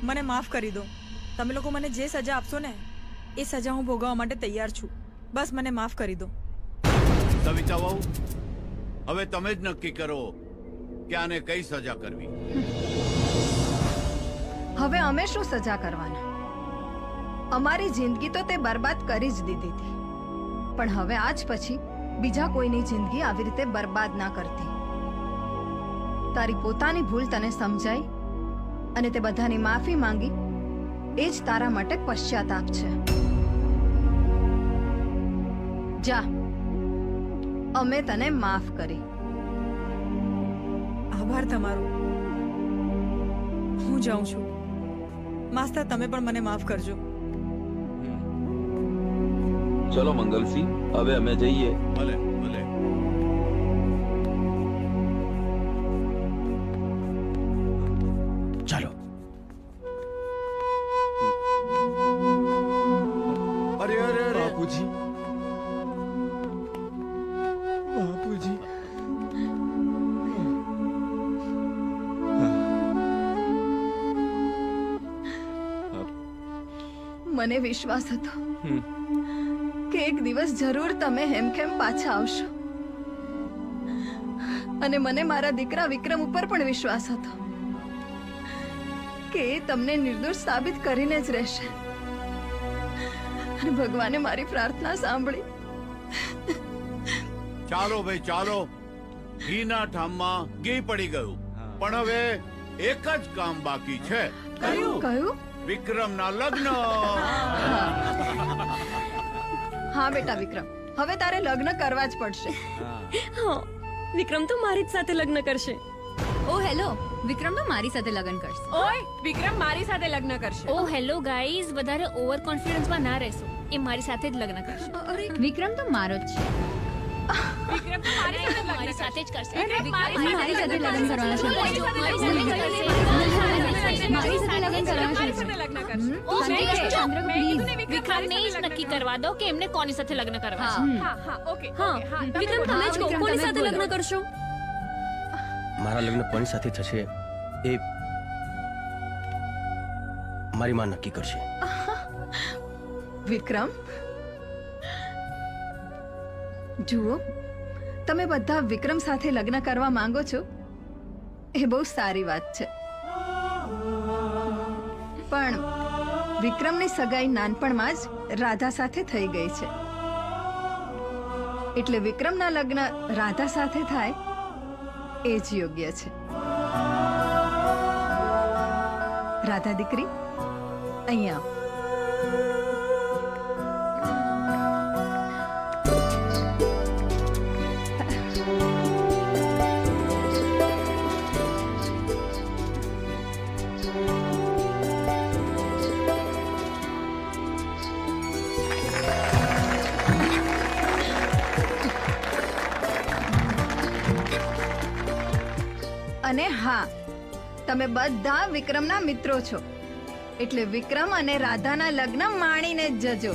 મને માફ કરી દો. તમે લોકો મને જે સજા આપશો ને એ સજા હું ભોગવવા માટે તૈયાર છું. બસ મને માફ કરી દો. સવિતા વહુ, હવે તમે જ નક્કી કરો કે આને કઈ સજા કરવી. હવે અમે શું સજા કરવાના? અમારી જિંદગી તો તે બરબાદ કરી જ દીધી હતી, પણ હવે આજ પછી બીજા કોઈની જિંદગી આવી રીતે બરબાદ ના કરતી. તારી પોતાની ભૂલ તને સમજાઈ અને તે બધાની માફી માંગી, એ જ તારા માટે પશ્ચાતાપ છે. જા, અમે તને માફ કરી. આભાર તમારો. હું જાઉં છું. માસ્તર, તમે પણ મને માફ કરજો. ચલો મંગલસિંહ, હવે અમે જઈએ. ભલે ભલે. ચાલો. અરે અરે અરે બાપુજી, બાપુજી. મને વિશ્વાસ હતો કે એક દિવસ જરૂર તમે હેમખેમ પાછા આવશો અને મને મારા દીકરા વિક્રમ ઉપર પણ વિશ્વાસ હતો કે એ તમને નિર્દોષ સાબિત કરીને જ રહેશે અને ભગવાને મારી પ્રાર્થના સાંભળી. ચાલો ભાઈ ચાલો, ઘીના ઠામમાં ઘી પડી ગયું, પણ હવે એક જ કામ બાકી છે. કયું? વિક્રમના લગ્ન. હા બેટા વિક્રમ, હવે તારે લગ્ન કરવા જ પડશે. હા, વિક્રમ તો મારી જ સાથે લગ્ન કરશે. ઓ હેલો, વિક્રમ તો મારી સાથે લગ્ન કરશે. ઓય, વિક્રમ મારી સાથે લગ્ન કરશે. ઓ હેલો ગાઈઝ, વધારે ઓવર કોન્ફિડન્સમાં ના રહેશો. એ મારી સાથે જ લગ્ન કરશે. વિક્રમ તો મારો જ છે. વિક્રમ તો મારી સાથે જ કરશે. મારી સાથે લગ્ન કરવાના છે. મારી સાથે લગ્ન કરવાના છે. ઓ ચંદ્રક પ્લીઝ, વિક્રમને જ નક્કી કરવા દો કે એમને કોની સાથે લગ્ન કરવા છે. હા, ઓકે. હા, વિક્રમ તમે જ કહો, કોની સાથે લગ્ન કરશો? મારા લગ્ન કોની સાથે થશે એ મારી માં નક્કી કરશે. વિક્રમ, જુઓ, તમે બધા વિક્રમ સાથે લગ્ન કરવા માંગો છો એ બહુ સારી વાત છે, પણ વિક્રમની સગાઈ નાનપણમાં જ રાધા સાથે થઈ ગઈ છે, એટલે વિક્રમના લગ્ન રાધા સાથે થાય એ જ યોગ્ય છે. રાધા દીકરી, અહીંયા આવો. અને હા, તમે બધા વિક્રમના મિત્રો છો, એટલે વિક્રમ અને રાધાના લગ્ન માણીને જ જજો.